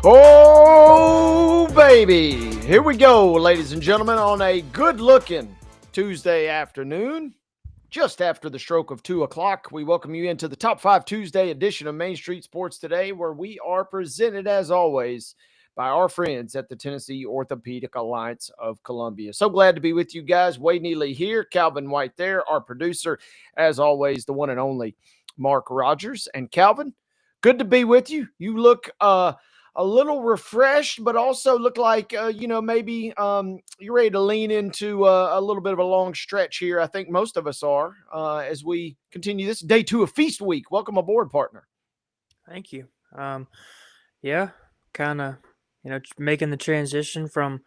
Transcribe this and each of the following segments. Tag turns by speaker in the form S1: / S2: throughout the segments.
S1: Oh, baby. Here we go, ladies and gentlemen, on a good-looking Tuesday afternoon. Just after the stroke of 2 o'clock, we welcome you into the Top 5 Tuesday edition of Main Street Sports Today, where we are presented, as always, by our friends at the Tennessee Orthopedic Alliance of Columbia. So glad to be with you guys. Wade Neely here, Calvin White there, our producer, as always, the one and only Mark Rogers. And Calvin, good to be with you. You look a little refreshed, but also look like, maybe you're ready to lean into a little bit of a long stretch here. I think most of us are as we continue this day 2 of Feast Week. Welcome aboard, partner.
S2: Thank you. Yeah, kind of, making the transition from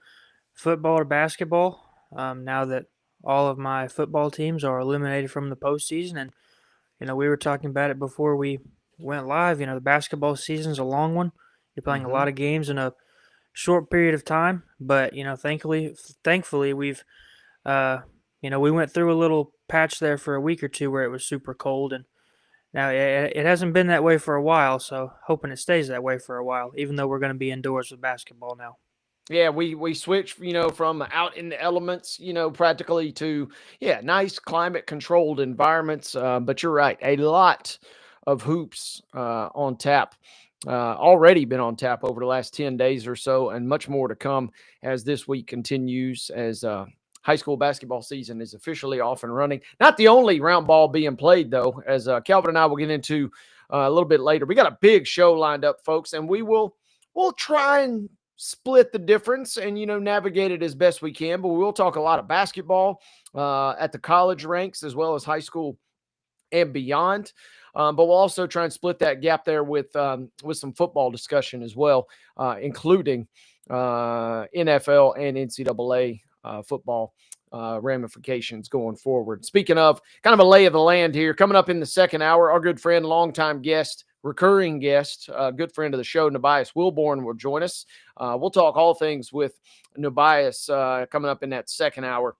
S2: football to basketball. Now that all of my football teams are eliminated from the postseason, and we were talking about it before we went live. The basketball season's a long one. You're playing a lot of games in a short period of time, but thankfully we've, we went through a little patch there for a week or two where it was super cold, and now it hasn't been that way for a while. So hoping it stays that way for a while, even though we're going to be indoors with basketball now.
S1: Yeah, we switched, from out in the elements, practically to, nice climate controlled environments. But you're right, a lot of hoops on tap. Already been on tap over the last 10 days or so, and much more to come as this week continues, as high school basketball season is officially off and running. Not the only round ball being played, though, as Calvin and I will get into a little bit later. We got a big show lined up, folks, and we'll try and split the difference and, navigate it as best we can. But we will talk a lot of basketball at the college ranks as well as high school and beyond. But we'll also try and split that gap there with some football discussion as well, including NFL and NCAA football ramifications going forward. Speaking of kind of a lay of the land here, coming up in the second hour, our good friend, longtime guest, recurring guest, good friend of the show, NUBYJAS WILBORN, will join us. We'll talk all things with NUBYJAS coming up in that second hour.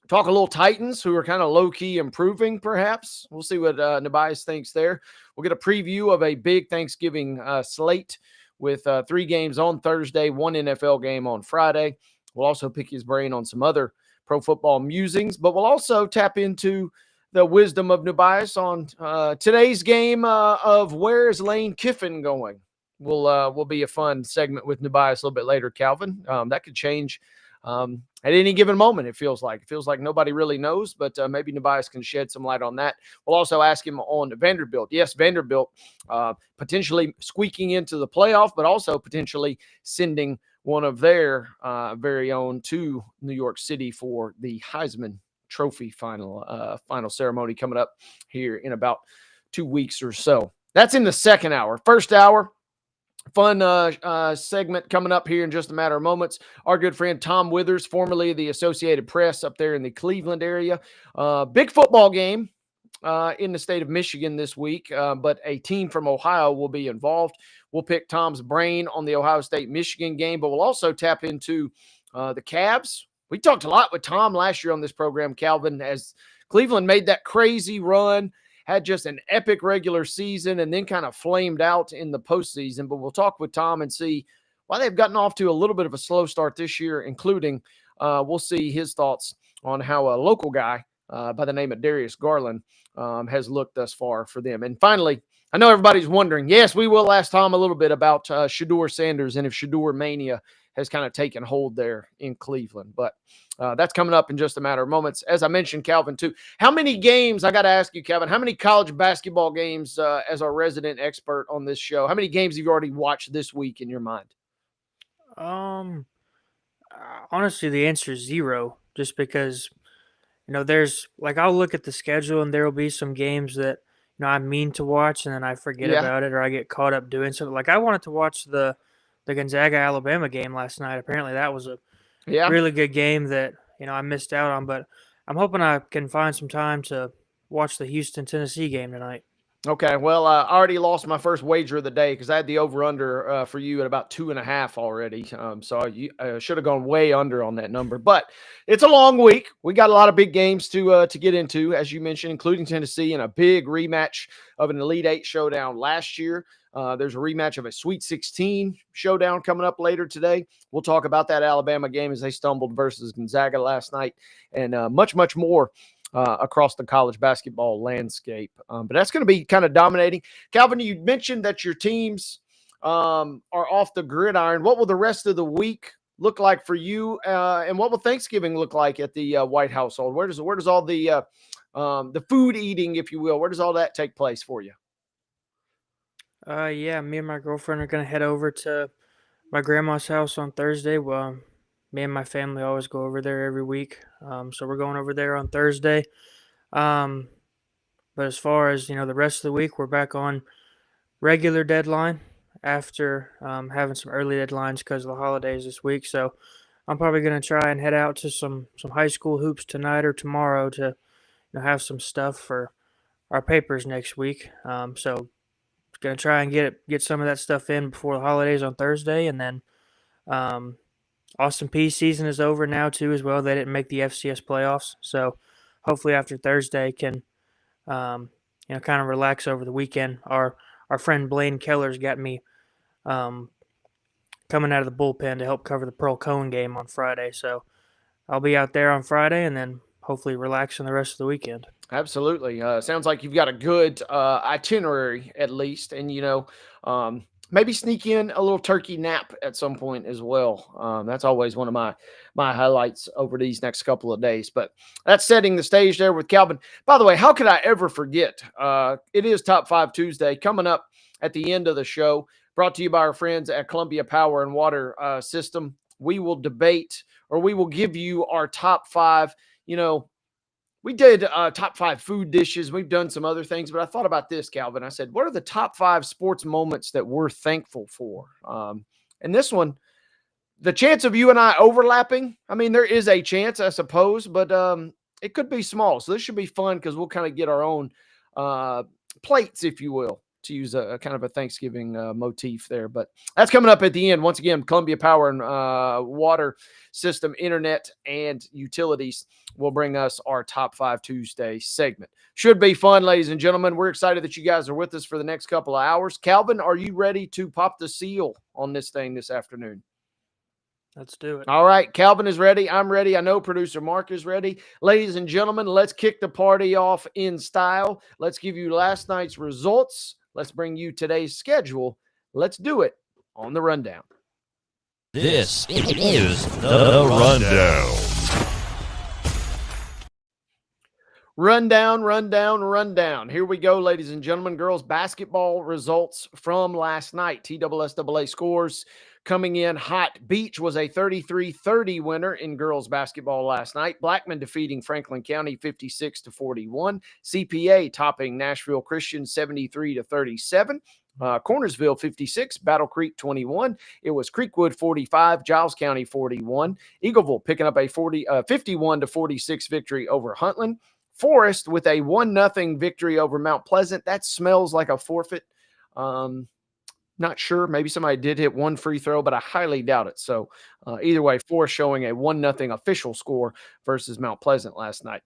S1: Talk a little Titans, who are kind of low-key improving, perhaps. We'll see what NUBYJAS thinks there. We'll get a preview of a big Thanksgiving slate with 3 games on Thursday, 1 NFL game on Friday. We'll also pick his brain on some other pro football musings, but we'll also tap into the wisdom of NUBYJAS on today's game of where is Lane Kiffin going. Will be a fun segment with NUBYJAS a little bit later, Calvin. That could change at any given moment. It feels like nobody really knows, but maybe NUBYJAS can shed some light on that. We'll also ask him on Vanderbilt. Yes, Vanderbilt potentially squeaking into the playoff, but also potentially sending one of their very own to New York City for the Heisman Trophy final ceremony coming up here in about 2 weeks or so. That's in the second hour. First hour, fun segment coming up here in just a matter of moments. Our good friend Tom Withers, formerly of the Associated Press up there in the Cleveland area. Big football game in the state of Michigan this week, but a team from Ohio will be involved. We'll pick Tom's brain on the Ohio State-Michigan game, but we'll also tap into the Cavs. We talked a lot with Tom last year on this program, Calvin, as Cleveland made that crazy run, had just an epic regular season, and then kind of flamed out in the postseason. But we'll talk with Tom and see why they've gotten off to a little bit of a slow start this year, including we'll see his thoughts on how a local guy by the name of Darius Garland has looked thus far for them. And finally, I know everybody's wondering, yes, we will ask Tom a little bit about Shedeur Sanders and if Shedeur Mania has kind of taken hold there in Cleveland. But that's coming up in just a matter of moments. As I mentioned, Calvin, too. How many games, I got to ask you, Calvin, how many college basketball games, as our resident expert on this show, how many games have you already watched this week in your mind?
S2: Honestly, the answer is 0, just because, there's, I'll look at the schedule and there will be some games that, I mean to watch and then I forget about it, or I get caught up doing something. I wanted to watch the Gonzaga-Alabama game last night. Apparently that was a really good game that, I missed out on. But I'm hoping I can find some time to watch the Houston-Tennessee game tonight.
S1: Okay, well, I already lost my first wager of the day because I had the over/under for you at about 2.5 already. So you should have gone way under on that number. But it's a long week. We got a lot of big games to get into, as you mentioned, including Tennessee and a big rematch of an Elite Eight showdown last year. There's a rematch of a Sweet 16 showdown coming up later today. We'll talk about that Alabama game as they stumbled versus Gonzaga last night, and much, much more across the college basketball landscape. But that's going to be kind of dominating. Calvin, you mentioned that your teams are off the gridiron. What will the rest of the week look like for you? And what will Thanksgiving look like at the White household? Where does all the food eating, if you will, where does all that take place for you?
S2: Yeah, me and my girlfriend are gonna head over to my grandma's house on Thursday. Well, me and my family always go over there every week. So we're going over there on Thursday. Um, but as far as the rest of the week, we're back on regular deadline after having some early deadlines because of the holidays this week. So I'm probably gonna try and head out to some high school hoops tonight or tomorrow to have some stuff for our papers next week. So gonna try and get some of that stuff in before the holidays on Thursday, and then um, Austin Peay season is over now too as well. They didn't make the FCS playoffs, so hopefully after Thursday can kind of relax over the weekend. Our friend Blaine Keller's got me um, coming out of the bullpen to help cover the Pearl Cone game on Friday, so I'll be out there on Friday and then hopefully relaxing the rest of the weekend.
S1: Absolutely. Sounds like you've got a good itinerary at least, and maybe sneak in a little turkey nap at some point as well. That's always one of my highlights over these next couple of days. But that's setting the stage there with Calvin. By the way, how could I ever forget? It is Top 5 Tuesday coming up at the end of the show. Brought to you by our friends at Columbia Power and Water System. We will debate, or we will give you our top 5. We did top 5 food dishes. We've done some other things, but I thought about this, Calvin. I said, what are the top 5 sports moments that we're thankful for? And this one, the chance of you and I overlapping, I mean, there is a chance, I suppose, but it could be small. So this should be fun because we'll kind of get our own plates, if you will, to use a kind of a Thanksgiving motif there. But that's coming up at the end. Once again, Columbia Power and Water System, Internet, and Utilities will bring us our Top 5 Tuesday segment. Should be fun, ladies and gentlemen. We're excited that you guys are with us for the next couple of hours. Calvin, are you ready to pop the seal on this thing this afternoon?
S2: Let's do it.
S1: All right. Calvin is ready. I'm ready. I know producer Mark is ready. Ladies and gentlemen, let's kick the party off in style. Let's give you last night's results. Let's bring you today's schedule. Let's do it on the rundown.
S3: This is the rundown.
S1: Rundown. Here we go, ladies and gentlemen. Girls basketball results from last night. TSSAA scores coming in hot. Beach was a 33-30 winner in girls basketball last night. Blackman defeating Franklin County 56-41. CPA topping Nashville Christian 73-37. Cornersville 56, Battle Creek 21. It was Creekwood 45, Giles County 41. Eagleville picking up a 51-46 victory over Huntland. Forest with a 1-0 victory over Mount Pleasant. That smells like a forfeit. Not sure. Maybe somebody did hit one free throw, but I highly doubt it. So either way, Forest showing a 1-0 official score versus Mount Pleasant last night.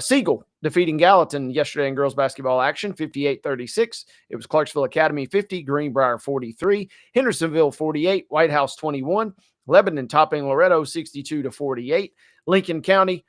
S1: Siegel defeating Gallatin yesterday in girls basketball action, 58-36. It was Clarksville Academy 50, Greenbrier 43, Hendersonville 48, White House 21, Lebanon topping Loretto 62-48, Lincoln County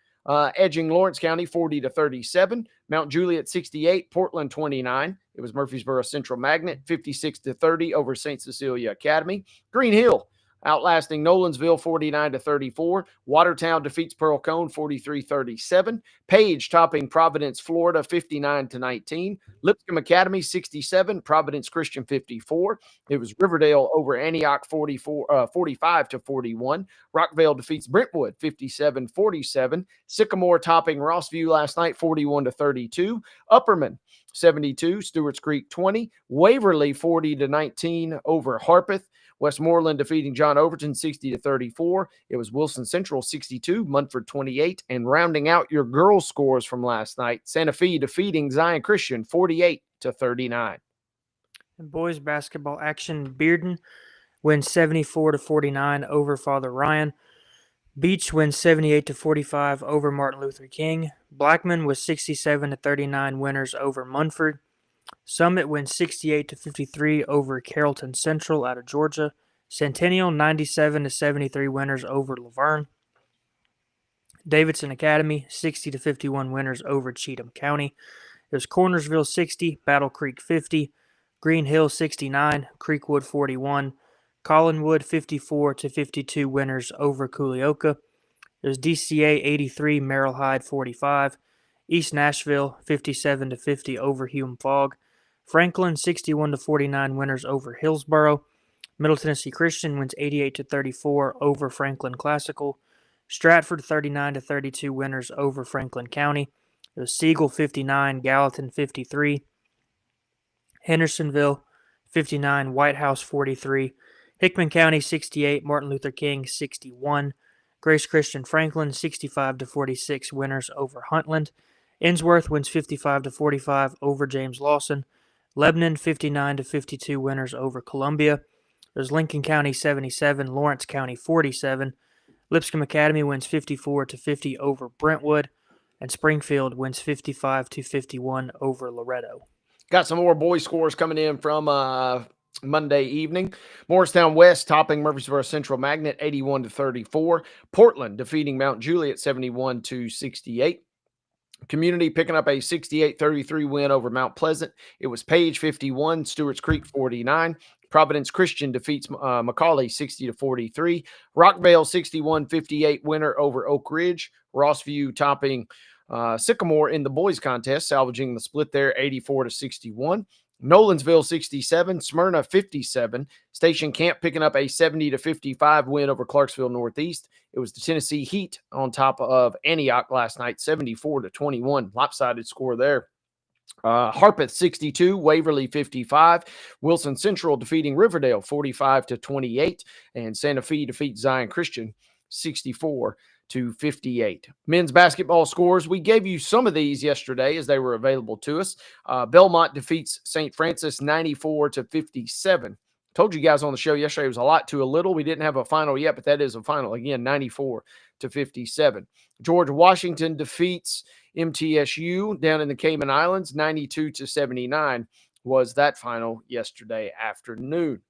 S1: edging Lawrence County 40-37, Mount Juliet 68, Portland 29. It was Murfreesboro Central Magnet 56-30 over St. Cecilia Academy. Green Hill outlasting Nolensville 49-34. Watertown defeats Pearl Cone 43-37. Page topping Providence, Florida 59-19. Lipscomb Academy 67, Providence Christian 54. It was Riverdale over Antioch 45-41. Rockvale defeats Brentwood 57-47. Sycamore topping Rossview last night 41-32. Upperman 72, Stewart's Creek 20. Waverly 40-19 over Harpeth. Westmoreland defeating John Overton 60-34. It was Wilson Central 62, Munford 28. And rounding out your girls' scores from last night, Santa Fe defeating Zion Christian 48 to 39.
S2: In boys basketball action, Bearden wins 74 to 49 over Father Ryan. Beach wins 78 to 45 over Martin Luther King. Blackman was 67 to 39 winners over Munford. Summit wins 68 to 53 over Carrollton Central out of Georgia. Centennial 97 to 73 winners over Laverne. Davidson Academy 60 to 51 winners over Cheatham County. It was Cornersville 60, Battle Creek 50, Green Hill 69, Creekwood 41, Collinwood 54 to 52 winners over Culioca. It was DCA 83, Merrill Hyde 45, East Nashville 57 to 50 over Hume Fogg, Franklin 61 to 49 winners over Hillsboro. Middle Tennessee Christian wins 88 to 34 over Franklin Classical. Stratford 39 to 32 winners over Franklin County. It was Siegel 59, Gallatin 53, Hendersonville 59, White House 43, Hickman County 68, Martin Luther King 61, Grace Christian Franklin 65 to 46 winners over Huntland. Innsworth wins 55 to 45 over James Lawson. Lebanon 59 to 52 winners over Columbia. There's Lincoln County 77, Lawrence County 47. Lipscomb Academy wins 54 to 50 over Brentwood, and Springfield wins 55 to 51 over Loretto.
S1: Got some more boys scores coming in from Monday evening. Morristown West topping Murfreesboro Central Magnet 81 to 34. Portland defeating Mount Juliet 71 to 68. Community picking up a 68-33 win over Mount Pleasant. It was Page 51, Stewart's Creek 49. Providence Christian defeats McCauley 60 to 43. Rockvale 61-58 winner over Oak Ridge. Rossview topping Sycamore in the boys contest, salvaging the split there 84 to 61. Nolansville 67, Smyrna 57. Station Camp picking up a 70 to 55 win over Clarksville Northeast. It was the Tennessee Heat on top of Antioch last night, 74 to 21. Lopsided score there. Harpeth 62, Waverly 55. Wilson Central defeating Riverdale 45 to 28, and Santa Fe defeats Zion Christian 64 to 58. Men's basketball scores. We gave you some of these yesterday as they were available to us. Belmont defeats St. Francis 94 to 57. Told you guys on the show yesterday it was a lot to a little. We didn't have a final yet, but that is a final. Again, 94 to 57. George Washington defeats MTSU down in the Cayman Islands. 92 to 79 was that final yesterday afternoon.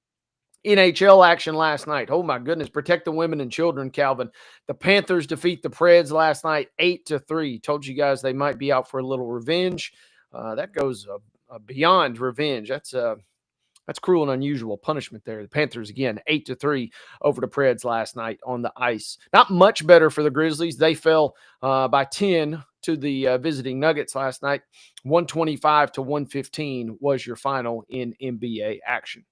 S1: NHL action last night. Oh my goodness. Protect the women and children, Calvin. The Panthers defeat the Preds last night 8-3. Told you guys they might be out for a little revenge. That goes beyond revenge. That's cruel and unusual punishment there. The Panthers, again, 8-3 over the Preds last night on the ice. Not much better for the Grizzlies. They fell by 10 to the visiting Nuggets last night. 125 to 115 was your final in NBA action.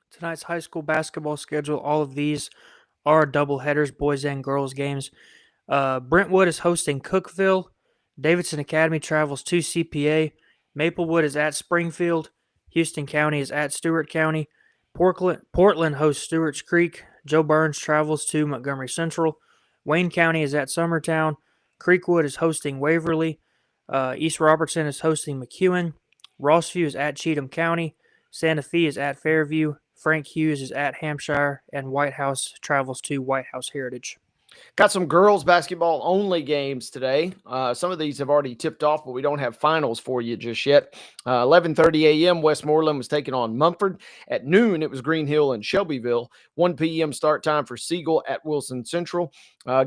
S2: Tonight's high school basketball schedule, all of these are double headers, boys and girls games. Brentwood is hosting Cookeville. Davidson Academy travels to CPA. Maplewood is at Springfield. Houston County is at Stewart County. Portland hosts Stewart's Creek. Joe Burns travels to Montgomery Central. Wayne County is at Summertown. Creekwood is hosting Waverly. East Robertson is hosting McEwen. Rossview is at Cheatham County. Santa Fe is at Fairview. Frank Hughes is at Hampshire. And White House travels to White House Heritage.
S1: Got some girls basketball only games today. Some of these have already tipped off, but we don't have finals for you just yet. 11:30 a.m. Westmoreland was taking on Mumford. At noon, it was Green Hill and Shelbyville. 1 p.m. start time for Siegel at Wilson Central.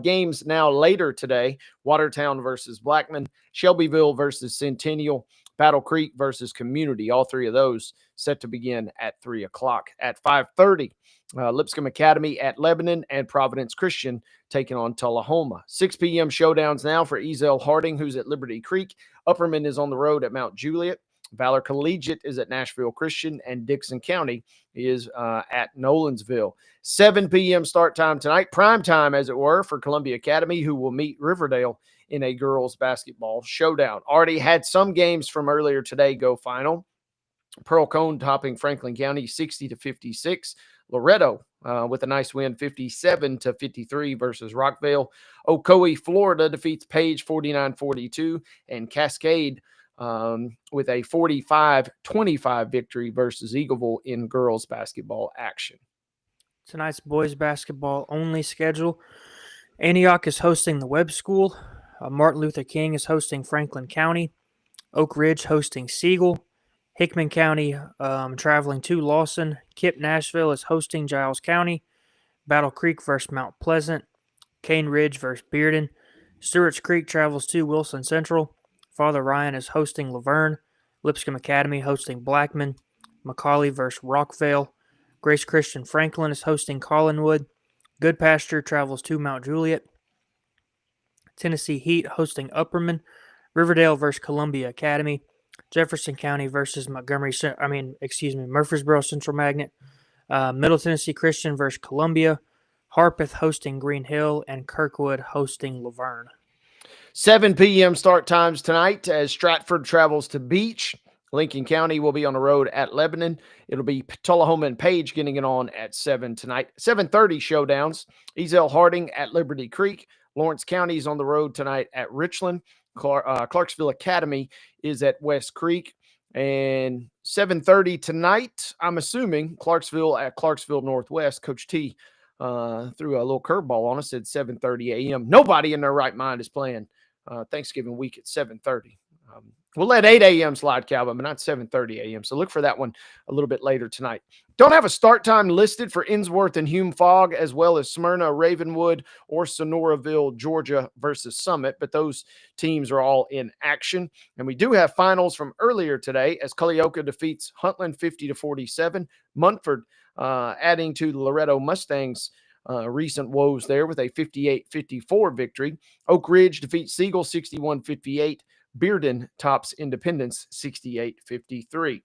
S1: Games now later today: Watertown versus Blackman, Shelbyville versus Centennial, Battle Creek versus Community. All three of those set to begin at 3 o'clock. At 5:30, Lipscomb Academy at Lebanon, and Providence Christian taking on Tullahoma. 6 p.m. showdowns now for Ezel Harding, who's at Liberty Creek. Upperman is on the road at Mount Juliet. Valor Collegiate is at Nashville Christian, and Dixon County is at Nolansville. 7 p.m. start time tonight, prime time as it were, for Columbia Academy, who will meet Riverdale in a girls basketball showdown. Already had some games from earlier today go final. Pearl Cone topping Franklin County 60 to 56. Loretto with a nice win 57 to 53 versus Rockvale. Ocoee, Florida defeats Page 49-42, and Cascade with a 45-25 victory versus Eagleville in girls basketball action.
S2: Tonight's boys basketball only schedule. Antioch is hosting the Webb School. Martin Luther King is hosting Franklin County. Oak Ridge hosting Siegel. Hickman County traveling to Lawson. Kip Nashville is hosting Giles County. Battle Creek versus Mount Pleasant. Cane Ridge versus Bearden. Stewart's Creek travels to Wilson Central. Father Ryan is hosting Laverne. Lipscomb Academy hosting Blackman. McCauley versus Rockvale. Grace Christian Franklin is hosting Collinwood. Good Pasture travels to Mount Juliet. Tennessee Heat hosting Upperman. Riverdale versus Columbia Academy. Jefferson County versus Murfreesboro Central Magnet. Middle Tennessee Christian versus Columbia. Harpeth hosting Green Hill, and Kirkwood hosting Laverne.
S1: 7 p.m. start times tonight as Stratford travels to Beach. Lincoln County will be on the road at Lebanon. It'll be Tullahoma and Page getting it on at 7 tonight. 7:30 showdowns. Ezel Harding at Liberty Creek. Lawrence County is on the road tonight at Richland. Clarksville Academy is at West Creek. And 7:30 tonight, I'm assuming, Clarksville at Clarksville Northwest. Coach T threw a little curveball on us at 7:30 a.m. Nobody in their right mind is playing Thanksgiving week at 7:30. We'll let 8 a.m. slide, Calvin, but not 7:30 a.m. So look for that one a little bit later tonight. Don't have a start time listed for Innsworth and Hume Fogg, as well as Smyrna, Ravenwood, or Sonoraville, Georgia versus Summit, but those teams are all in action. And we do have finals from earlier today as Culleoka defeats Huntland 50-47. Munford adding to the Loretto Mustangs' recent woes there with a 58-54 victory. Oak Ridge defeats Siegel 61-58. Bearden tops Independence 68-53.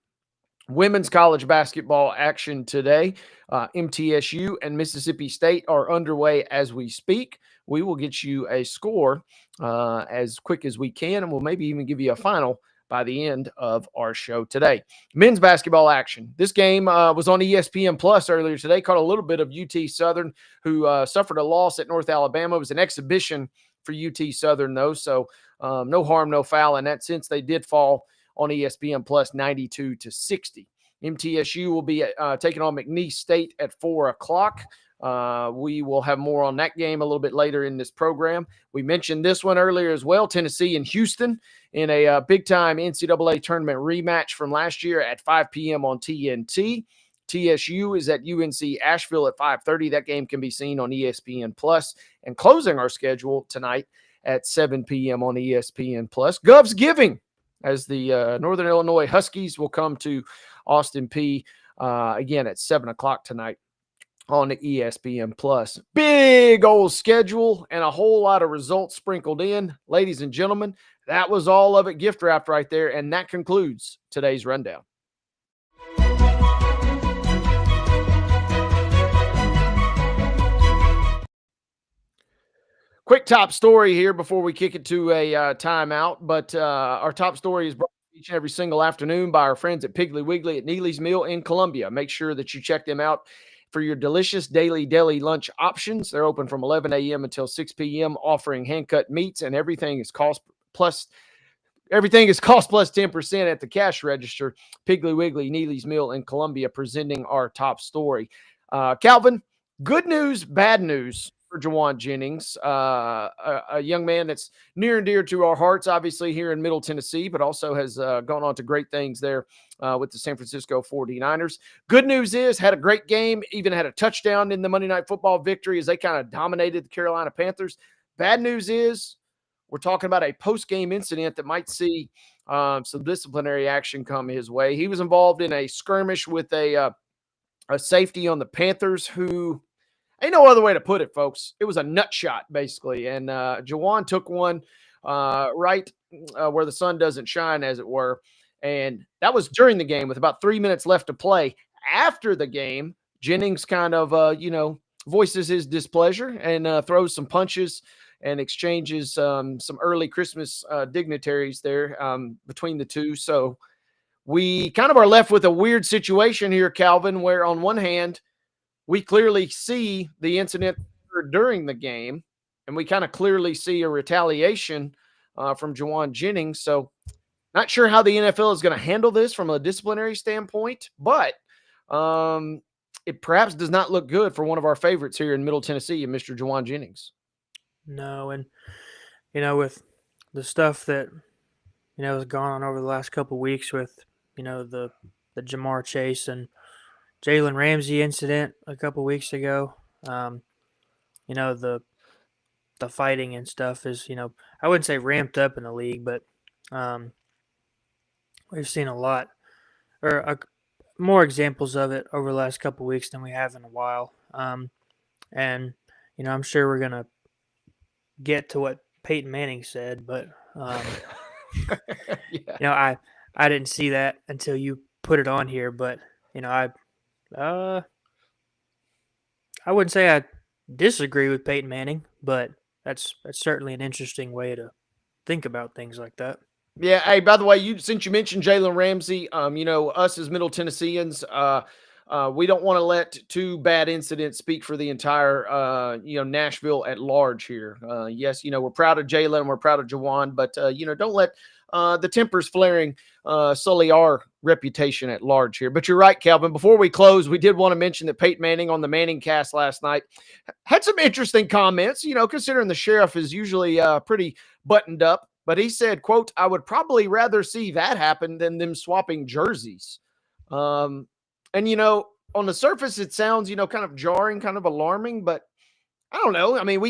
S1: Women's college basketball action today. MTSU and Mississippi State are underway as we speak. We will get you a score as quick as we can, and we'll maybe even give you a final by the end of our show today. Men's basketball action. This game was on ESPN Plus earlier today. Caught a little bit of UT Southern, who suffered a loss at North Alabama. It was an exhibition for UT Southern, though, so no harm, no foul in that sense. They did fall on ESPN Plus 92-60. MTSU will be taking on McNeese State at 4 o'clock. We will have more on that game a little bit later in this program. We mentioned this one earlier as well. Tennessee and Houston in a big-time NCAA tournament rematch from last year at 5 p.m. on TNT. TSU is at UNC Asheville at 5:30. That game can be seen on ESPN Plus. And closing our schedule tonight at 7 p.m. on ESPN Plus. Gov's Giving, as the Northern Illinois Huskies will come to Austin Peay again at 7 o'clock tonight on the ESPN Plus. Big old schedule and a whole lot of results sprinkled in. Ladies and gentlemen, that was all of it gift wrapped right there, and that concludes today's rundown. Quick top story here before we kick it to a timeout, but our top story is brought each and every single afternoon by our friends at Piggly Wiggly at Neely's Meal in Columbia. Make sure that you check them out for your delicious daily deli lunch options. They're open from 11 a.m. until 6 p.m., offering hand-cut meats, and everything is cost plus 10% at the cash register. Piggly Wiggly, Neely's Meal in Columbia, presenting our top story. Calvin, good news, bad news for Jawan Jennings, a young man that's near and dear to our hearts, obviously here in Middle Tennessee, but also has gone on to great things there with the San Francisco 49ers. Good news is, had a great game, even had a touchdown in the Monday Night Football victory as they kind of dominated the Carolina Panthers. Bad news is, we're talking about a post-game incident that might see some disciplinary action come his way. He was involved in a skirmish with a safety on the Panthers who, ain't no other way to put it, folks. It was a nut shot, basically. And Jawan took one right where the sun doesn't shine, as it were. And that was during the game with about 3 minutes left to play. After the game, Jennings kind of, voices his displeasure and throws some punches and exchanges some early Christmas dignitaries there between the two. So we kind of are left with a weird situation here, Calvin, where on one hand, we clearly see the incident during the game, and we kind of clearly see a retaliation from Jawan Jennings. So Not sure how the NFL is going to handle this from a disciplinary standpoint, but it perhaps does not look good for one of our favorites here in Middle Tennessee, and Mr. Juwan Jennings.
S2: No, and with the stuff that has gone on over the last couple of weeks with the Jamar Chase and Jalen Ramsey incident a couple of weeks ago, the fighting and stuff is I wouldn't say ramped up in the league, but we've seen a lot or more examples of it over the last couple of weeks than we have in a while. And I'm sure we're gonna get to what Peyton Manning said, but
S1: Yeah.
S2: I didn't see that until you put it on here. But I wouldn't say I disagree with Peyton Manning, but that's certainly an interesting way to think about things like that.
S1: Yeah. Hey, by the way, since you mentioned Jalen Ramsey, us as Middle Tennesseans, we don't want to let two bad incidents speak for the entire, Nashville at large here. Yes, we're proud of Jalen and we're proud of Juwan, but, don't let the tempers flaring sully our reputation at large here. But you're right, Calvin. Before we close, we did want to mention that Peyton Manning on the Manning cast last night had some interesting comments, considering the sheriff is usually pretty buttoned up. But he said, quote, "I would probably rather see that happen than them swapping jerseys." And, on the surface, it sounds, kind of jarring, kind of alarming, but I don't know. I mean,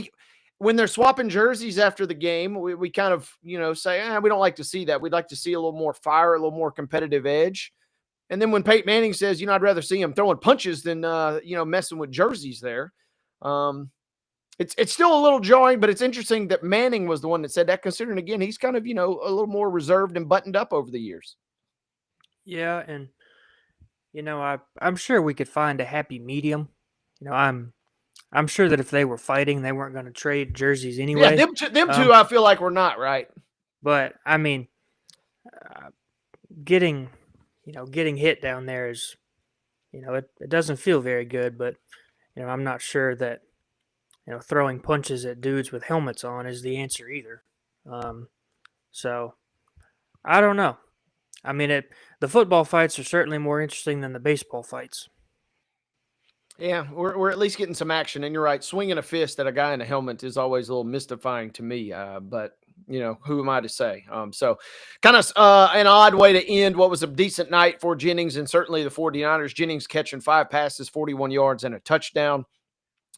S1: when they're swapping jerseys after the game, we kind of, say, we don't like to see that. We'd like to see a little more fire, a little more competitive edge. And then when Peyton Manning says, I'd rather see him throwing punches than, messing with jerseys there. It's still a little jarring, but it's interesting that Manning was the one that said that, considering, again, he's kind of, a little more reserved and buttoned up over the years.
S2: Yeah, and I'm sure we could find a happy medium. I'm sure that if they were fighting, they weren't going to trade jerseys anyway.
S1: Yeah, them two, I feel like we're not, right?
S2: But I mean, getting hit down there is, it doesn't feel very good. But I'm not sure that throwing punches at dudes with helmets on is the answer either. So I don't know. I mean, the football fights are certainly more interesting than the baseball fights.
S1: Yeah, we're at least getting some action. And you're right, swinging a fist at a guy in a helmet is always a little mystifying to me. But, who am I to say? So kind of an odd way to end what was a decent night for Jennings and certainly the 49ers. Jennings catching 5 passes, 41 yards, and a touchdown.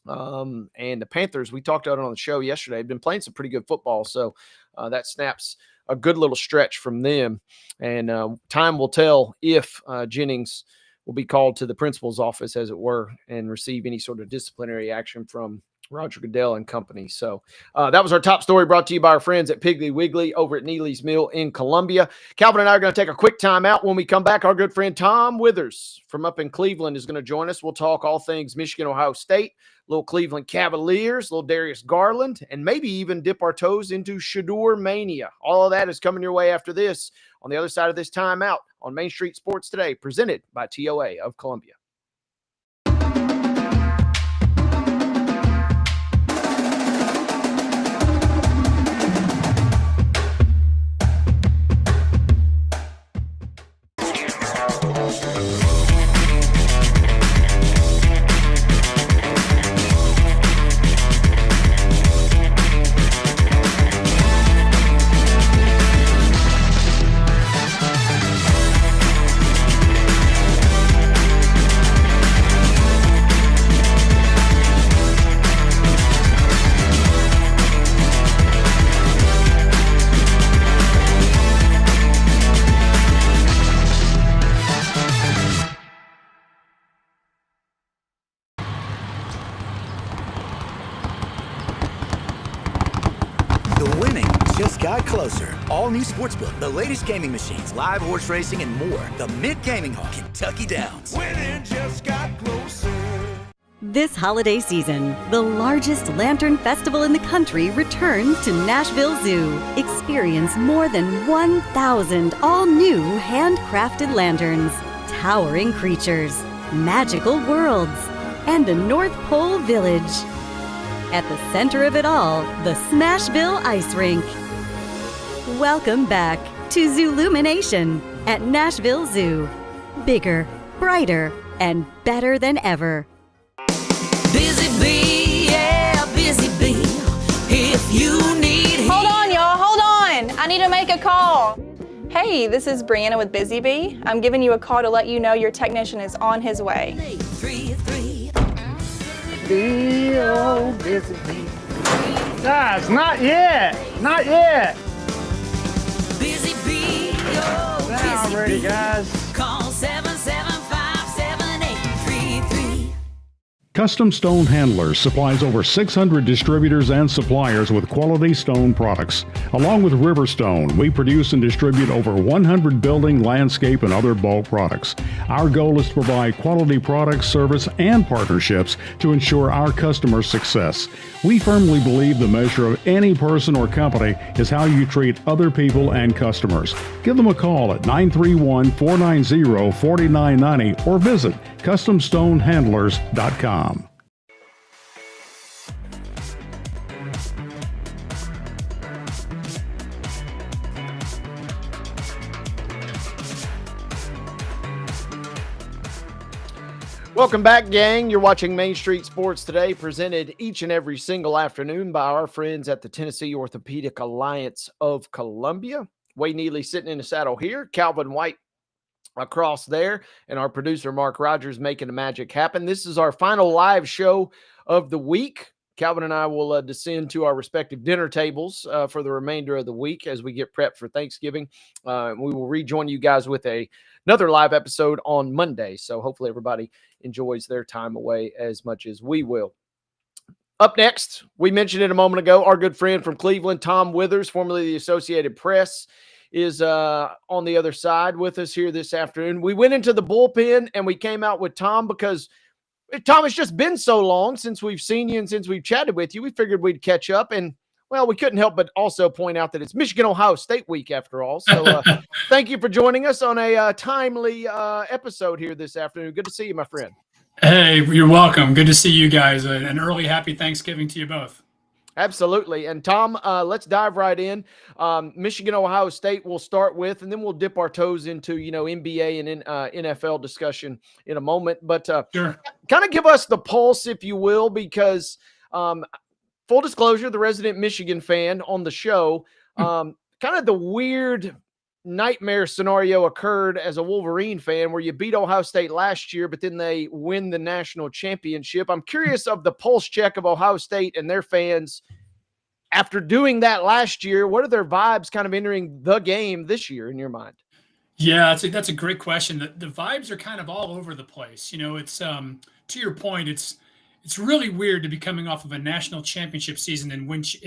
S1: And the Panthers, we talked about it on the show yesterday, have been playing some pretty good football. So that snaps a good little stretch from them. And time will tell if Jennings will be called to the principal's office, as it were, and receive any sort of disciplinary action from Roger Goodell and company. So that was our top story, brought to you by our friends at Piggly Wiggly over at Neely's Mill in Columbia. Calvin and I are going to take a quick time out. When we come back, our good friend Tom Withers from up in Cleveland is going to join us. We'll talk all things Michigan, Ohio State, little Cleveland Cavaliers, little Darius Garland, and maybe even dip our toes into Shador Mania. All of that is coming your way after this on the other side of this timeout on Main Street Sports Today, presented by TOA of Columbia.
S4: Got closer. All new Sportsbook, the latest gaming machines, live horse racing, and more. The Mid Gaming Hall, Kentucky Downs.
S5: Winning just got closer.
S6: This holiday season, the largest lantern festival in the country returns to Nashville Zoo. Experience more than 1,000 all-new handcrafted lanterns, towering creatures, magical worlds, and a North Pole village. At the center of it all, the Smashville Ice Rink. Welcome back. to Zoolumination at Nashville Zoo. Bigger, brighter, and better than ever.
S7: Busy bee, yeah, busy bee. If you need
S8: Hold on, y'all, hold on. I need to make a call. Hey, this is Brianna with Busy Bee. I'm giving you a call to let you know your technician is on his way.
S7: 3-3.
S9: Guys, not yet. Not yet.
S7: Busy bee, oh,
S9: Now
S7: busy
S9: I'm ready,
S7: bee.
S9: guys.
S7: Call 775-7833.
S10: Custom Stone Handlers supplies over 600 distributors and suppliers with quality stone products. Along with Riverstone, we produce and distribute over 100 building, landscape, and other bulk products. Our goal is to provide quality products, service, and partnerships to ensure our customers' success. We firmly believe the measure of any person or company is how you treat other people and customers. Give them a call at 931-490-4990 or visit CustomStoneHandlers.com.
S1: Welcome back, gang. You're watching Main Street Sports Today, presented each and every single afternoon by our friends at the Tennessee Orthopedic Alliance of Columbia. Wade Neely sitting in the saddle here, Calvin White across there, and our producer Mark Rogers making the magic happen. This is our final live show of the week. Calvin and I will descend to our respective dinner tables for the remainder of the week as we get prepped for Thanksgiving. We will rejoin you guys with another live episode on Monday. So hopefully everybody enjoys their time away as much as we will. Up next, we mentioned it a moment ago, our good friend from Cleveland, Tom Withers, formerly the Associated Press, is on the other side with us here this afternoon. We went into the bullpen and we came out with Tom because, Tom, it's just been so long since we've seen you and since we've chatted with you. We figured we'd catch up, and, well, we couldn't help but also point out that it's Michigan-Ohio State week after all. So thank you for joining us on a timely episode here this afternoon. Good to see you, my friend.
S11: Hey, you're welcome. Good to see you guys. An early happy Thanksgiving to you both.
S1: Absolutely. And Tom, let's dive right in. Michigan, Ohio State we'll start with, and then we'll dip our toes into, NBA and NFL discussion in a moment. But
S11: Sure.
S1: Kind of give us the pulse, if you will, because full disclosure, the resident Michigan fan on the show, kind of the weird nightmare scenario occurred as a Wolverine fan where you beat Ohio State last year, but then they win the national championship. I'm curious of the pulse check of Ohio State and their fans after doing that last year. What are their vibes kind of entering the game this year in your mind?
S11: Yeah, that's a great question. The vibes are kind of all over the place. It's to your point, it's really weird to be coming off of a national championship season in which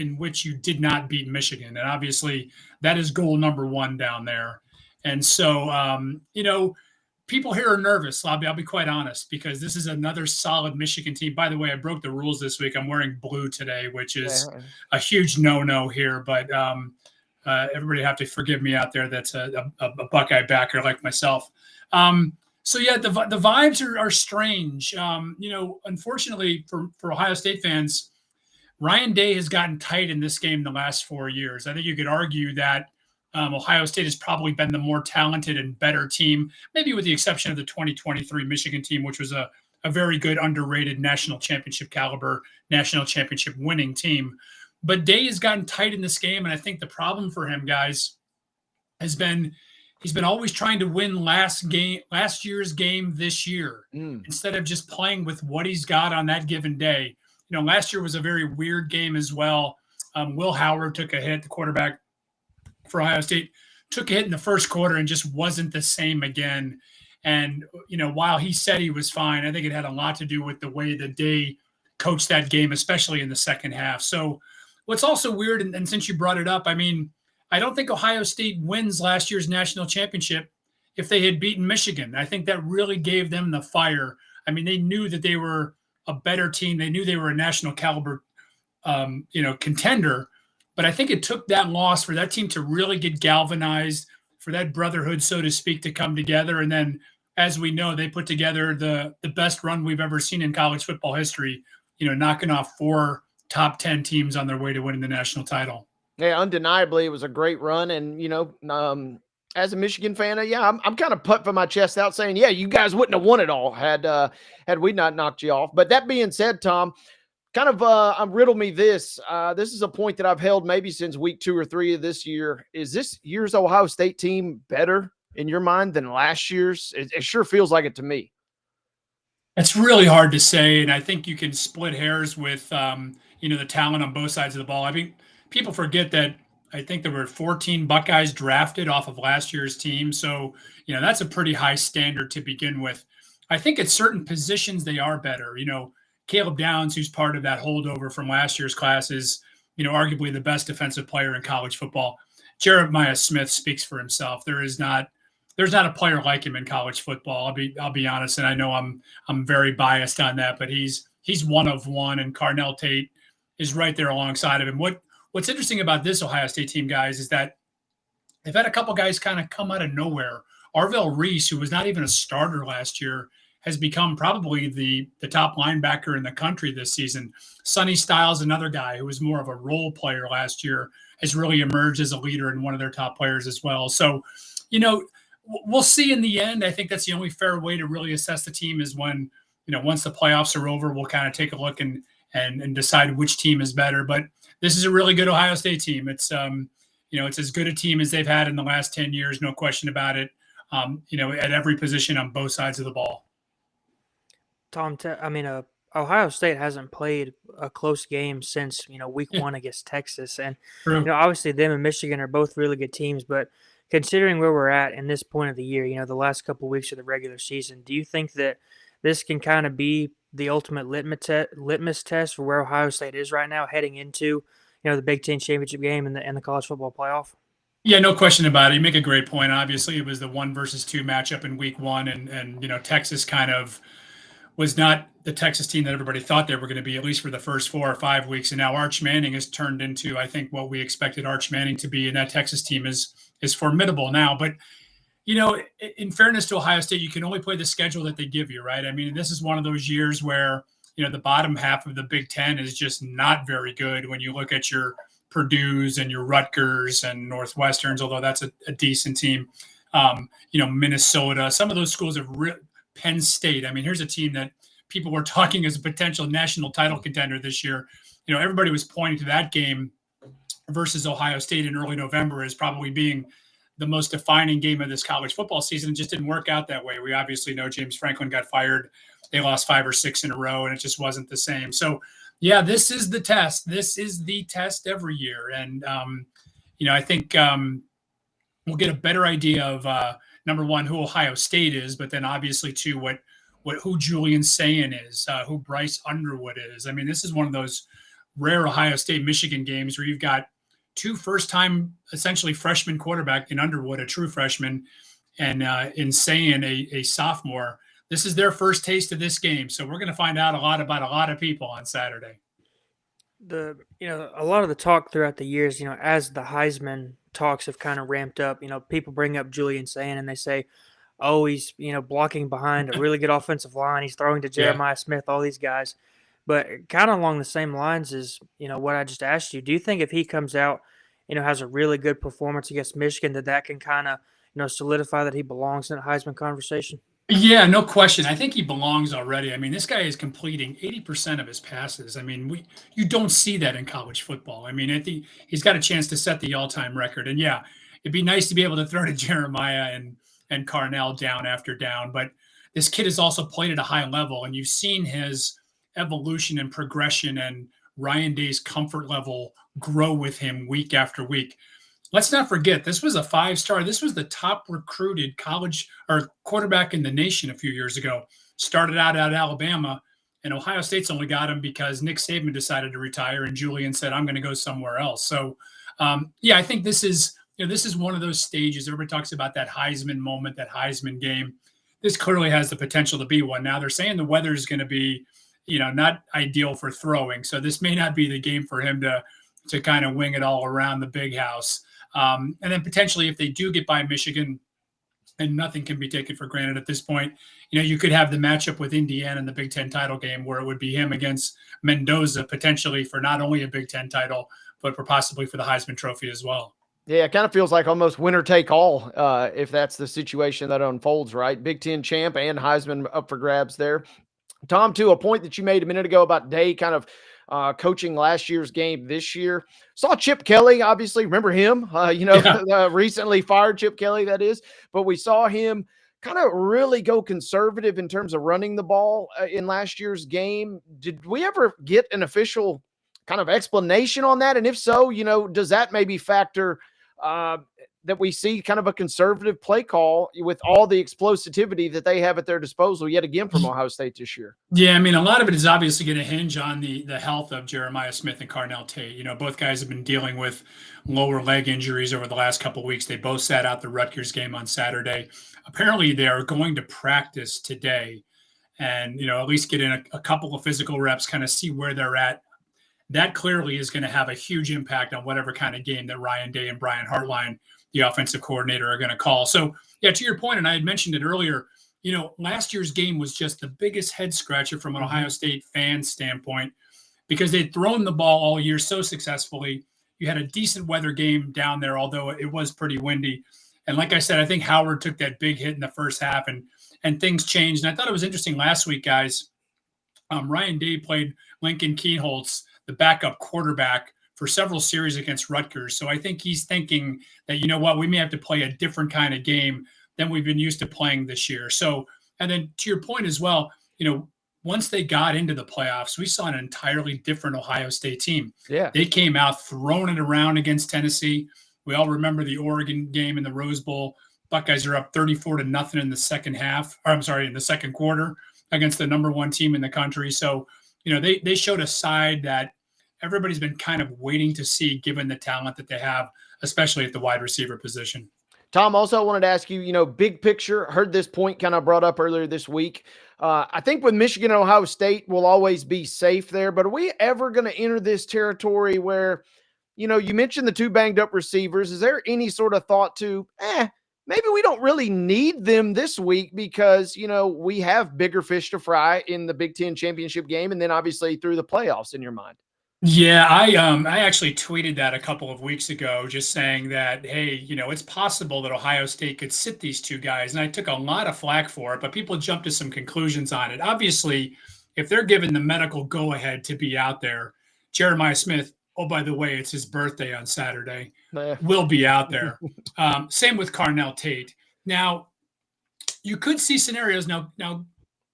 S11: you did not beat Michigan. And obviously that is goal number one down there. And so, people here are nervous. I'll be quite honest, because this is another solid Michigan team. By the way, I broke the rules this week. I'm wearing blue today, which is a huge no-no here, but everybody have to forgive me out there. That's a Buckeye backer like myself. So yeah, the vibes are strange. Unfortunately for Ohio State fans, Ryan Day has gotten tight in this game the last 4 years. I think you could argue that Ohio State has probably been the more talented and better team, maybe with the exception of the 2023 Michigan team, which was a very good, underrated national championship caliber, national championship winning team. But Day has gotten tight in this game, and I think the problem for him, guys, has been he's been always trying to win last year's game this year, instead of just playing with what he's got on that given day. Last year was a very weird game as well. Will Howard took a hit, the quarterback for Ohio State, took a hit in the first quarter and just wasn't the same again. And, while he said he was fine, I think it had a lot to do with the way that Day coached that game, especially in the second half. So what's also weird, and since you brought it up, I don't think Ohio State wins last year's national championship if they had beaten Michigan. I think that really gave them the fire. They knew that they were a better team. They knew they were a national caliber, contender. But I think it took that loss for that team to really get galvanized, for that brotherhood, so to speak, to come together. And then, as we know, they put together the best run we've ever seen in college football history, knocking off 4 top 10 teams on their way to winning the national title.
S1: Yeah, undeniably, it was a great run, and as a Michigan fan, yeah, I'm kind of puffing my chest out, saying, yeah, you guys wouldn't have won it all had we not knocked you off. But that being said, Tom, kind of riddle me this. This is a point that I've held maybe since week 2 or 3 of this year. Is this year's Ohio State team better in your mind than last year's? It sure feels like it to me.
S11: It's really hard to say, and I think you can split hairs with the talent on both sides of the ball. I mean, people forget that I think there were 14 Buckeyes drafted off of last year's team, so that's a pretty high standard to begin with. I think at certain positions they are better. Caleb Downs, who's part of that holdover from last year's class, is arguably the best defensive player in college football. Jeremiah Smith speaks for himself. There's not a player like him in college football. I'll be honest, and I know I'm very biased on that, but he's one of one, and Carnell Tate is right there alongside of him. What's interesting about this Ohio State team, guys, is that they've had a couple guys kind of come out of nowhere. Arvell Reese, who was not even a starter last year, has become probably the top linebacker in the country this season. Sonny Styles, another guy who was more of a role player last year, has really emerged as a leader and one of their top players as well. So, we'll see in the end. I think that's the only fair way to really assess the team is when, once the playoffs are over, we'll kind of take a look and decide which team is better. But this is a really good Ohio State team. It's, it's as good a team as they've had in the last 10 years, no question about it, at every position on both sides of the ball.
S2: Tom, Ohio State hasn't played a close game since, week 1 against Texas. And, obviously them and Michigan are both really good teams. But considering where we're at in this point of the year, the last couple of weeks of the regular season, do you think that this can kind of be the ultimate litmus test for where Ohio State is right now heading into, the Big Ten championship game and the college football playoff?
S11: Yeah, no question about it. You make a great point. Obviously, it was the 1 versus 2 matchup in week 1, and Texas kind of was not the Texas team that everybody thought they were going to be, at least for the first 4 or 5 weeks. And now Arch Manning has turned into, I think, what we expected Arch Manning to be, and that Texas team is formidable now. But, in fairness to Ohio State, you can only play the schedule that they give you, right? I mean, this is one of those years where, the bottom half of the Big Ten is just not very good when you look at your Purdue's and your Rutgers and Northwesterns, although that's a decent team. Minnesota, some of those schools have Penn State. I mean, here's a team that people were talking as a potential national title contender this year. Everybody was pointing to that game versus Ohio State in early November as probably being the most defining game of this college football season. It just didn't work out that way. We obviously know James Franklin got fired. They lost 5 or 6 in a row, and it just wasn't the same. So, yeah, this is the test. This is the test every year. And, I think we'll get a better idea of, number one, who Ohio State is, but then obviously, too, who Julian Sayin is, who Bryce Underwood is. I mean, this is one of those rare Ohio State-Michigan games where you've got 2 first-time, essentially, freshman quarterback in Underwood, a true freshman, and in Sayin, a sophomore. This is their first taste of this game, so we're going to find out a lot about a lot of people on Saturday.
S2: A lot of the talk throughout the years, as the Heisman talks have kind of ramped up, people bring up Julian Sayin and they say, oh, he's, blocking behind a really good offensive line. He's throwing to Jeremiah Smith, all these guys. But kind of along the same lines as, what I just asked you, do you think if he comes out, has a really good performance against Michigan, that can kind of, solidify that he belongs in the Heisman conversation?
S11: Yeah, no question. I think he belongs already. I mean, this guy is completing 80% of his passes. I mean, you don't see that in college football. I mean, he's got a chance to set the all-time record. And yeah, it'd be nice to be able to throw to Jeremiah and Carnell down after down. But this kid has also played at a high level, and you've seen his evolution and progression and Ryan Day's comfort level grow with him week after week. Let's not forget, this was a 5-star. This was the top recruited college or quarterback in the nation a few years ago. Started out at Alabama, and Ohio State's only got him because Nick Saban decided to retire, and Julian said, I'm going to go somewhere else. So, I think this is one of those stages. Everybody talks about that Heisman moment, that Heisman game. This clearly has the potential to be one. Now, they're saying the weather is going to be, not ideal for throwing. So this may not be the game for him to kind of wing it all around the big house. And then potentially if they do get by Michigan, and nothing can be taken for granted at this point, you could have the matchup with Indiana in the Big Ten title game where it would be him against Mendoza potentially for not only a Big Ten title, but for possibly for the Heisman Trophy as well.
S1: Yeah, it kind of feels like almost winner take all if that's the situation that unfolds, right? Big Ten champ and Heisman up for grabs there. Tom, to a point that you made a minute ago about Day kind of coaching last year's game this year. Saw Chip Kelly, obviously. Remember him? Recently fired Chip Kelly, that is. But we saw him kind of really go conservative in terms of running the ball in last year's game. Did we ever get an official kind of explanation on that? And if so, does that maybe factor that we see kind of a conservative play call with all the explosivity that they have at their disposal yet again from Ohio State this year?
S11: Yeah, I mean, a lot of it is obviously going to hinge on the health of Jeremiah Smith and Carnell Tate. Both guys have been dealing with lower leg injuries over the last couple of weeks. They both sat out the Rutgers game on Saturday. Apparently, they are going to practice today and, at least get in a couple of physical reps, kind of see where they're at. That clearly is going to have a huge impact on whatever kind of game that Ryan Day and Brian Hartline, the offensive coordinator, are going to call. So, yeah, to your point, and I had mentioned it earlier, last year's game was just the biggest head scratcher from an Ohio State fan standpoint because they'd thrown the ball all year so successfully. You had a decent weather game down there, although it was pretty windy. And like I said, I think Howard took that big hit in the first half and things changed. And I thought it was interesting last week, guys. Ryan Day played Lincoln Kienholz, the backup quarterback, for several series against Rutgers. So I think he's thinking that, we may have to play a different kind of game than we've been used to playing this year. So, and then to your point as well, once they got into the playoffs, we saw an entirely different Ohio State team.
S1: Yeah.
S11: They came out throwing it around against Tennessee. We all remember the Oregon game in the Rose Bowl. Buckeyes are up 34-0 in the second in the second quarter against the number one team in the country. So, they showed a side that everybody's been kind of waiting to see given the talent that they have, especially at the wide receiver position.
S1: Tom, also wanted to ask you, big picture, heard this point kind of brought up earlier this week. I think with Michigan and Ohio State, we'll always be safe there, but are we ever going to enter this territory where, you mentioned the two banged up receivers. Is there any sort of thought to, maybe we don't really need them this week because, we have bigger fish to fry in the Big Ten championship game and then obviously through the playoffs in your mind?
S11: Yeah, I actually tweeted that a couple of weeks ago, just saying that, hey, it's possible that Ohio State could sit these two guys. And I took a lot of flack for it, but people jumped to some conclusions on it. Obviously, if they're given the medical go-ahead to be out there, Jeremiah Smith, oh, by the way, it's his birthday on Saturday, will be out there. Same with Carnell Tate. Now, you could see scenarios. Now,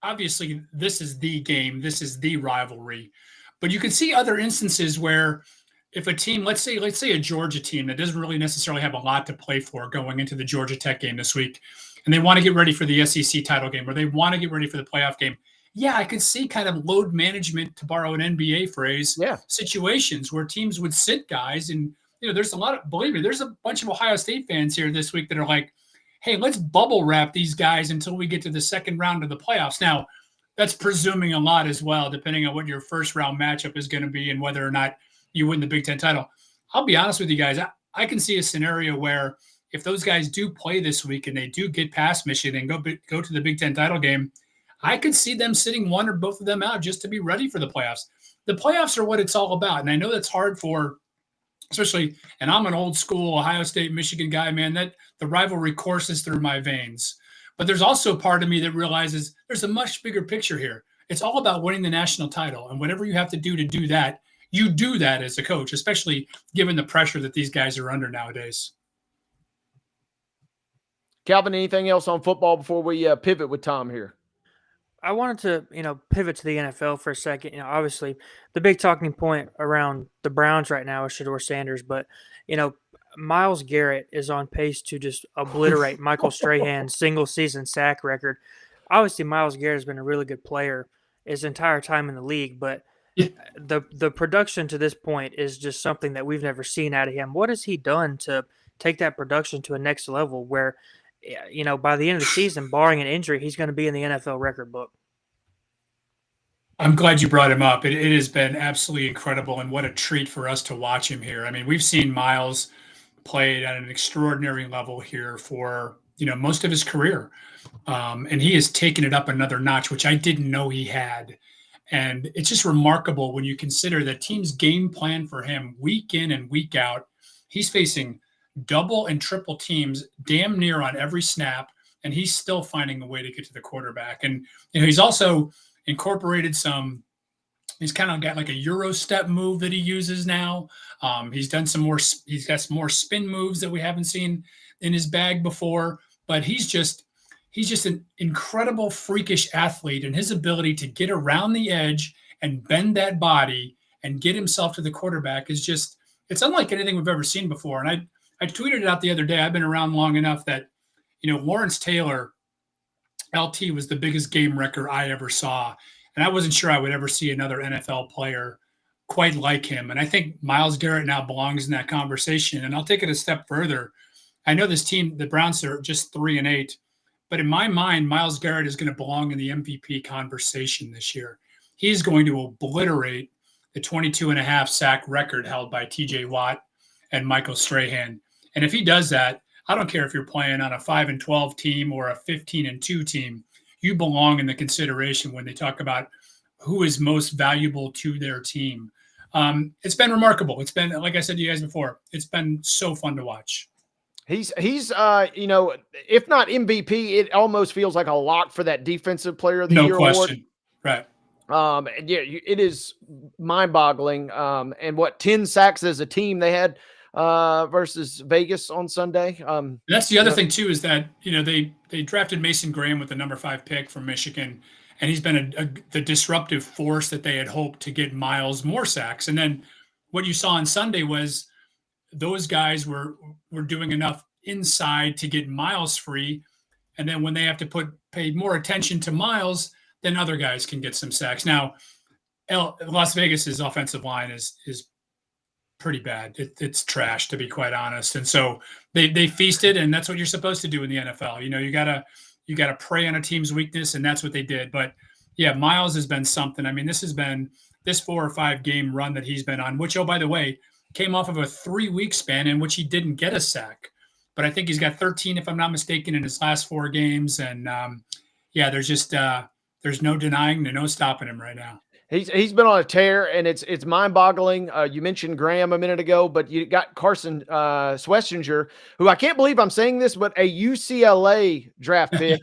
S11: obviously, this is the game. This is the rivalry. But you can see other instances where if a team, let's say a Georgia team that doesn't really necessarily have a lot to play for going into the Georgia Tech game this week, and they want to get ready for the SEC title game or they want to get ready for the playoff game. Yeah, I could see kind of load management, to borrow an NBA phrase, situations where teams would sit guys. And, there's believe me, there's a bunch of Ohio State fans here this week that are like, hey, let's bubble wrap these guys until we get to the second round of the playoffs. Now, that's presuming a lot as well, depending on what your first round matchup is going to be and whether or not you win the Big Ten title. I'll be honest with you guys. I can see a scenario where if those guys do play this week and they do get past Michigan and go to the Big Ten title game, I could see them sitting one or both of them out just to be ready for the playoffs. The playoffs are what it's all about. And I know that's hard for, especially, and I'm an old school Ohio State, Michigan guy, man, that the rivalry courses through my veins. But there's also a part of me that realizes there's a much bigger picture here. It's all about winning the national title. And whatever you have to do that, you do that as a coach, especially given the pressure that these guys are under nowadays.
S1: Calvin, anything else on football before we pivot with Tom here?
S2: I wanted to, pivot to the NFL for a second. Obviously the big talking point around the Browns right now is Shedeur Sanders, but, Myles Garrett is on pace to just obliterate Michael Strahan's single-season sack record. Obviously, Myles Garrett has been a really good player his entire time in the league, but the production to this point is just something that we've never seen out of him. What has he done to take that production to a next level where, by the end of the season, barring an injury, he's going to be in the NFL record book?
S11: I'm glad you brought him up. It has been absolutely incredible, and what a treat for us to watch him here. I mean, we've seen Myles played at an extraordinary level here for, most of his career. And he has taken it up another notch, which I didn't know he had. And it's just remarkable when you consider that teams game plan for him week in and week out. He's facing double and triple teams damn near on every snap, and he's still finding a way to get to the quarterback. And he's also incorporated some. He's kind of got like a Euro step move that he uses now. He's done some more. He's got some more spin moves that we haven't seen in his bag before. But he's just an incredible, freakish athlete, and his ability to get around the edge and bend that body and get himself to the quarterback is just—it's unlike anything we've ever seen before. And I tweeted it out the other day. I've been around long enough that Lawrence Taylor, LT, was the biggest game wrecker I ever saw. And I wasn't sure I would ever see another NFL player quite like him. And I think Myles Garrett now belongs in that conversation. And I'll take it a step further. I know this team, the Browns, are just 3-8. But in my mind, Myles Garrett is going to belong in the MVP conversation this year. He's going to obliterate the 22.5 sack record held by TJ Watt and Michael Strahan. And if he does that, I don't care if you're playing on a 5-12 team or a 15-2 team. You belong in the consideration when they talk about who is most valuable to their team. It's been remarkable. It's been, like I said to you guys before, it's been so fun to watch.
S1: He's if not MVP, it almost feels like a lock for that Defensive Player of the Year award.
S11: Right.
S1: And yeah, it is mind-boggling. And what 10 sacks as a team they had versus Vegas on Sunday.
S11: That's the other thing too, is that they drafted Mason Graham with the number 5 pick from Michigan, and he's been the disruptive force that they had hoped to get Myles more sacks. And then what you saw on Sunday was those guys were doing enough inside to get Myles free, and then when they have to pay more attention to Myles, then other guys can get some sacks. Now, Las Vegas's offensive line is pretty bad. It's trash, to be quite honest. And so they feasted, and that's what you're supposed to do in the NFL. You gotta prey on a team's weakness, and that's what they did. But yeah, Myles has been something. I mean, this has been this 4 or 5 game run that he's been on, which, oh, by the way, came off of a 3-week span in which he didn't get a sack. But I think he's got 13, if I'm not mistaken, in his last 4 games. And there's no denying, no stopping him right now.
S1: He's been on a tear, and it's mind-boggling. You mentioned Graham a minute ago, but you got Carson Schwessinger, who I can't believe I'm saying this, but a UCLA draft pick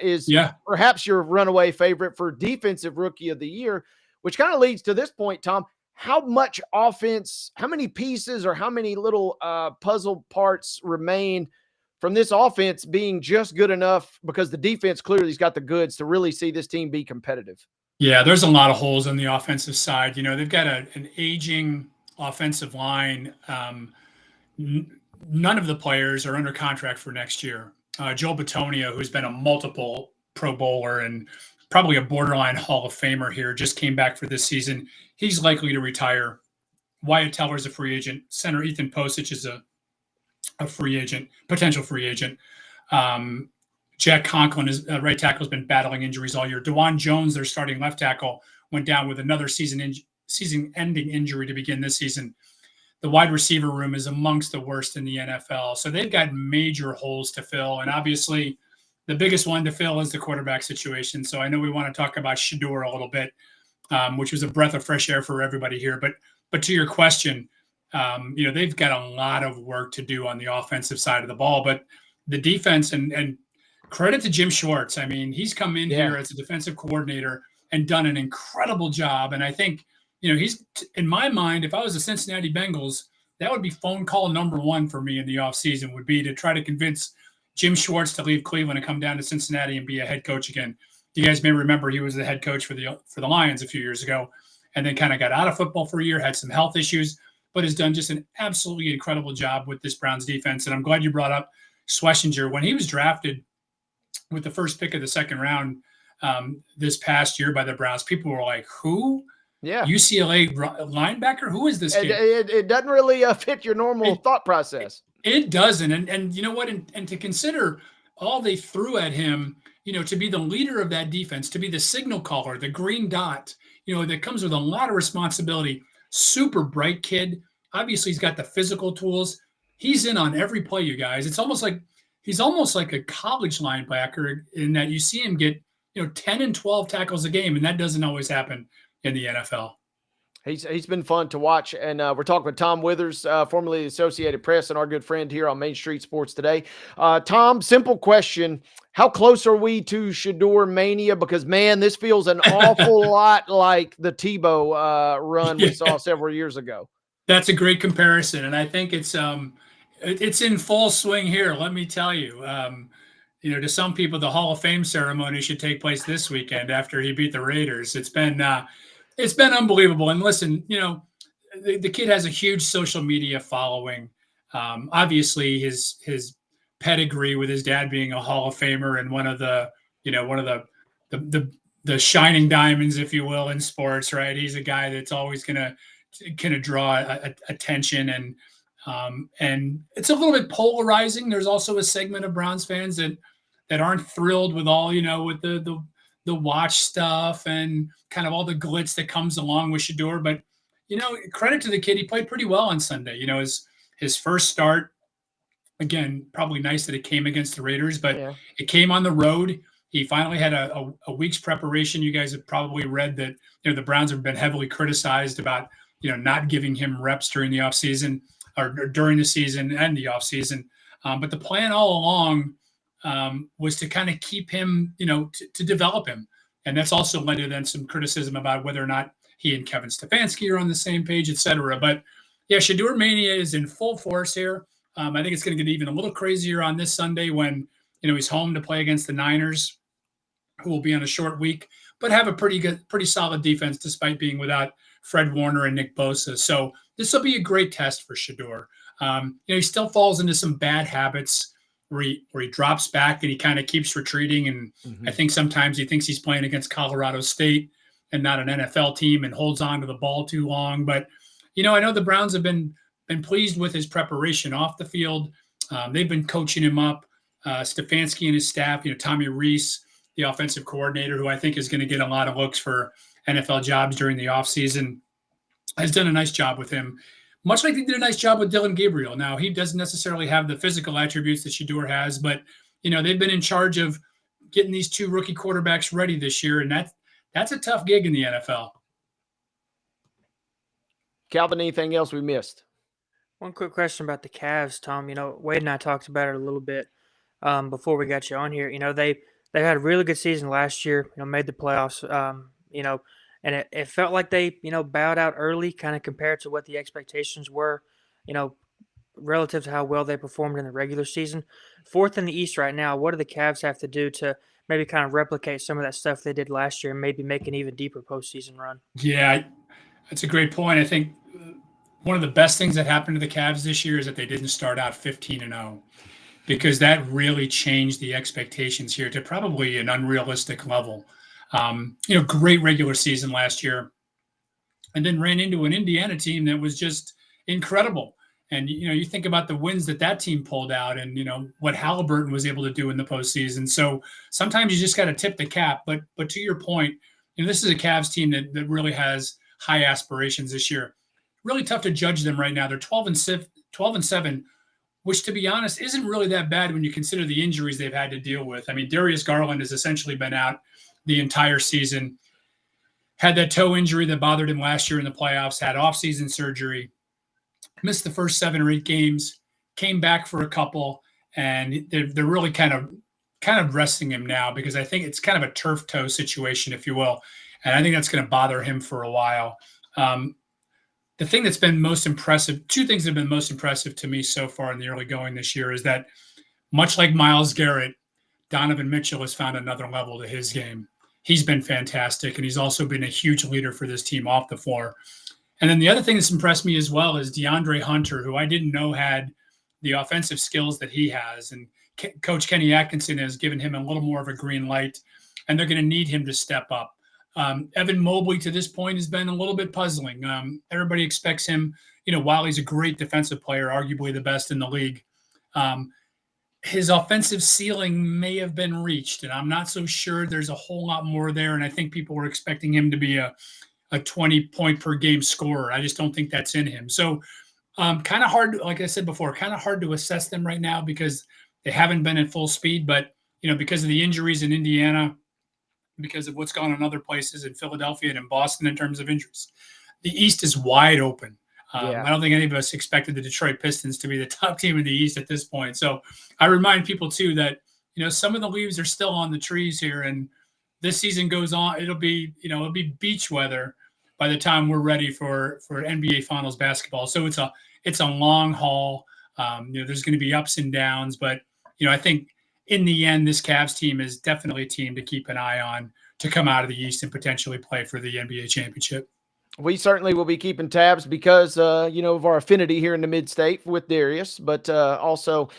S1: is perhaps your runaway favorite for Defensive Rookie of the Year, which kind of leads to this point, Tom. How much offense, how many pieces or how many little puzzle parts remain from this offense being just good enough, because the defense clearly has got the goods to really see this team be competitive?
S11: Yeah, there's a lot of holes on the offensive side. They've got an aging offensive line. None of the players are under contract for next year. Joe Bitonio, who's been a multiple Pro Bowler and probably a borderline Hall of Famer here, just came back for this season. He's likely to retire. Wyatt Teller's a free agent. Center Ethan Posich is a free agent, potential free agent. Jack Conklin, is right tackle, has been battling injuries all year. DeJuan Jones, their starting left tackle, went down with another season-ending injury to begin this season. The wide receiver room is amongst the worst in the NFL. So they've got major holes to fill. And obviously, the biggest one to fill is the quarterback situation. So I know we want to talk about Shedeur a little bit, which was a breath of fresh air for everybody here. But to your question, they've got a lot of work to do on the offensive side of the ball. But the defense and credit to Jim Schwartz. I mean, he's come in here as a defensive coordinator and done an incredible job. And I think, he's, in my mind, if I was the Cincinnati Bengals, that would be phone call number 1 for me in the offseason, would be to try to convince Jim Schwartz to leave Cleveland and come down to Cincinnati and be a head coach again. You guys may remember he was the head coach for the Lions a few years ago, and then kind of got out of football for a year, had some health issues, but has done just an absolutely incredible job with this Browns defense. And I'm glad you brought up Schwessinger. When he was drafted with the first pick of the second round this past year by the Browns, people were like, who?
S1: Yeah.
S11: UCLA linebacker? Who is this kid?
S1: It doesn't really fit your normal thought process.
S11: It doesn't. And you know what? And to consider all they threw at him, to be the leader of that defense, to be the signal caller, the green dot, that comes with a lot of responsibility. Super bright kid. Obviously, he's got the physical tools. He's in on every play, you guys. It's almost like he's almost like a college linebacker in that you see him get 10 and 12 tackles a game, and that doesn't always happen in the NFL.
S1: He's been fun to watch, and we're talking with Tom Withers, formerly the Associated Press, and our good friend here on Main Street Sports Today. Tom, simple question: how close are we to Shador Mania? Because man, this feels an awful lot like the Tebow run we saw several years ago.
S11: That's a great comparison, and I think it's in full swing here. Let me tell you. To some people, the Hall of Fame ceremony should take place this weekend after he beat the Raiders. It's been unbelievable. And listen, the kid has a huge social media following. Obviously, his pedigree with his dad being a Hall of Famer and one of the shining diamonds, if you will, in sports. Right? He's a guy that's always gonna draw attention, and it's a little bit polarizing. There's also a segment of Browns fans that aren't thrilled with all with the watch stuff and kind of all the glitz that comes along with Shador. But, credit to the kid. He played pretty well on Sunday. His first start, again, probably nice that it came against the Raiders, but it came on the road. He finally had a week's preparation. You guys have probably read that, the Browns have been heavily criticized about, not giving him reps during the offseason or during the season and the offseason. But the plan all along was to kind of keep him, to develop him. And that's also led to then some criticism about whether or not he and Kevin Stefanski are on the same page, et cetera. But yeah, Shador Mania is in full force here. I think it's going to get even a little crazier on this Sunday when, he's home to play against the Niners, who will be on a short week, but have a pretty solid defense despite being without Fred Warner and Nick Bosa. So this will be a great test for Shador. He still falls into some bad habits where he drops back and he kind of keeps retreating. And I think sometimes he thinks he's playing against Colorado State and not an NFL team and holds on to the ball too long. But, I know the Browns have been pleased with his preparation off the field. They've been coaching him up. Stefanski and his staff, Tommy Reese, the offensive coordinator, who I think is going to get a lot of looks for NFL jobs during the offseason, has done a nice job with him. Much like they did a nice job with Dylan Gabriel. Now, he doesn't necessarily have the physical attributes that Shador has, but, they've been in charge of getting these two rookie quarterbacks ready this year, and that's a tough gig in the NFL.
S1: Calvin, anything else we missed?
S2: One quick question about the Cavs, Tom. Wade and I talked about it a little bit before we got you on here. They had a really good season last year, made the playoffs, and it felt like they, bowed out early, kind of compared to what the expectations were, relative to how well they performed in the regular season. Fourth in the East right now. What do the Cavs have to do to maybe kind of replicate some of that stuff they did last year and maybe make an even deeper postseason run?
S11: Yeah, that's a great point. I think one of the best things that happened to the Cavs this year is that they didn't start out 15-0, because that really changed the expectations here to probably an unrealistic level. Great regular season last year, and then ran into an Indiana team that was just incredible. And, you think about the wins that team pulled out and, what Halliburton was able to do in the postseason. So sometimes you just got to tip the cap. But to your point, this is a Cavs team that really has high aspirations this year. Really tough to judge them right now. They're 12-7, which, to be honest, isn't really that bad when you consider the injuries they've had to deal with. I mean, Darius Garland has essentially been out the entire season, had that toe injury that bothered him last year in the playoffs, had off-season surgery, missed the first 7 or 8 games, came back for a couple, and they're really kind of resting him now, because I think it's kind of a turf toe situation, if you will, and I think that's going to bother him for a while. The thing that's been most impressive, two things that have been most impressive to me so far in the early going this year, is that much like Myles Garrett, Donovan Mitchell has found another level to his game. He's been fantastic, and he's also been a huge leader for this team off the floor. And then the other thing that's impressed me as well is DeAndre Hunter, who I didn't know had the offensive skills that he has. And Coach Kenny Atkinson has given him a little more of a green light, and they're going to need him to step up. Evan Mobley to this point has been a little bit puzzling. Everybody expects him, while he's a great defensive player, arguably the best in the league, his offensive ceiling may have been reached, and I'm not so sure there's a whole lot more there. And I think people were expecting him to be a 20-point per game scorer. I just don't think that's in him. So kind of hard, like I said before, kind of hard to assess them right now because they haven't been at full speed. But, because of the injuries in Indiana because of what's gone on other places in Philadelphia and in Boston in terms of injuries. The East is wide open. I don't think any of us expected the Detroit Pistons to be the top team in the East at this point. So I remind people too that, some of the leaves are still on the trees here, and this season goes on. It'll be beach weather by the time we're ready for NBA Finals basketball. So it's a long haul. There's going to be ups and downs, but I think in the end, this Cavs team is definitely a team to keep an eye on to come out of the East and potentially play for the NBA championship.
S1: We certainly will be keeping tabs because, of our affinity here in the mid-state with Darius, but also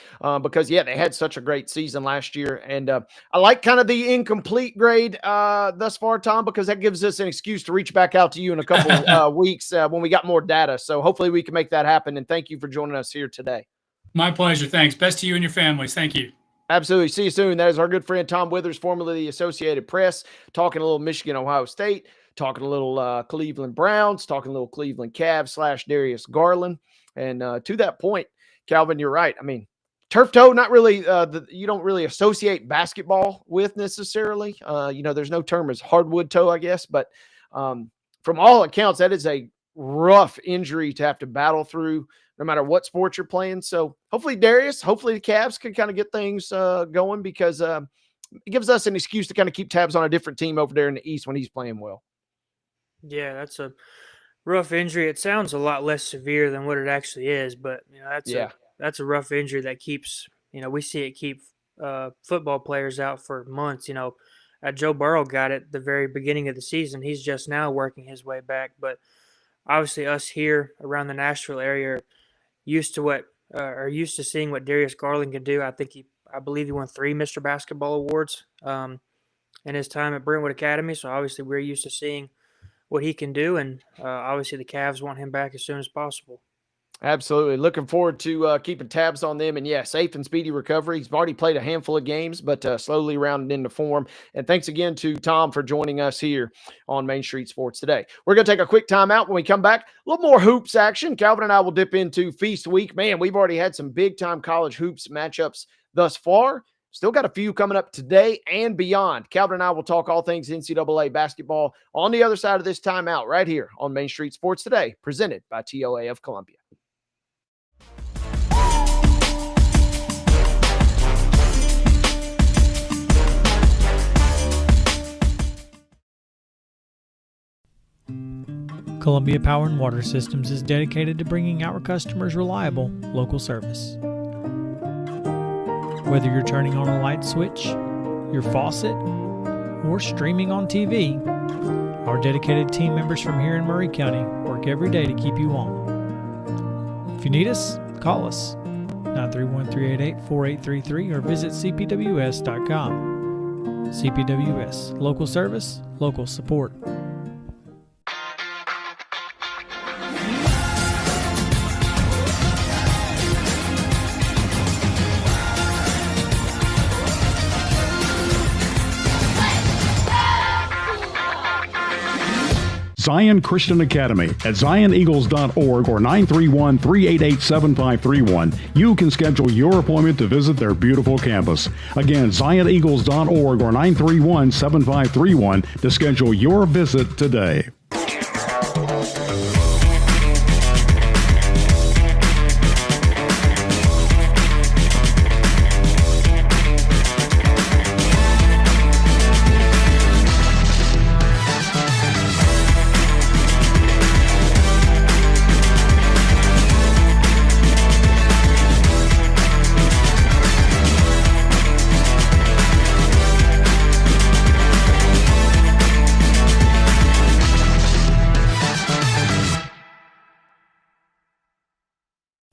S1: because, they had such a great season last year. And I like kind of the incomplete grade thus far, Tom, because that gives us an excuse to reach back out to you in a couple weeks when we got more data. So hopefully we can make that happen. And thank you for joining us here today.
S11: My pleasure. Thanks. Best to you and your families. Thank you.
S1: Absolutely. See you soon. That is our good friend Tom Withers, formerly the Associated Press, talking a little Michigan, Ohio State, talking a little Cleveland Browns, talking a little Cleveland Cavs / Darius Garland. And to that point, Calvin, you're right. I mean, turf toe, not really, you don't really associate basketball with necessarily. There's no term as hardwood toe, I guess. But from all accounts, that is a rough injury to have to battle through no matter what sport you're playing. So hopefully the Cavs can kind of get things going because it gives us an excuse to kind of keep tabs on a different team over there in the East when he's playing well. Yeah,
S2: that's a rough injury. It sounds a lot less severe than what it actually is, but that's a rough injury that keeps, we see it keep football players out for months. Joe Burrow got it at the very beginning of the season. He's just now working his way back, but obviously us here around the Nashville area are used to seeing what Darius Garland can do. I believe he won 3 Mr. Basketball awards in his time at Brentwood Academy. So obviously we're used to seeing what he can do, and obviously the Cavs want him back as soon as possible.
S1: Absolutely. Looking forward to keeping tabs on them. And, safe and speedy recovery. He's already played a handful of games, but slowly rounded into form. And thanks again to Tom for joining us here on Main Street Sports today. We're going to take a quick timeout. When we come back, a little more hoops action. Calvin and I will dip into Feast Week. Man, we've already had some big-time college hoops matchups thus far. Still got a few coming up today and beyond. Calvin and I will talk all things NCAA basketball on the other side of this timeout right here on Main Street Sports today, presented by TOA of Columbia.
S12: Columbia Power and Water Systems is dedicated to bringing our customers reliable, local service. Whether you're turning on a light switch, your faucet, or streaming on TV, our dedicated team members from here in Murray County work every day to keep you on. If you need us, call us 931-388-4833 or visit cpws.com. CPWS, local service, local support.
S10: Zion Christian Academy at zioneagles.org or 931-388-7531. You can schedule your appointment to visit their beautiful campus. Again, zioneagles.org or 931-7531 to schedule your visit today.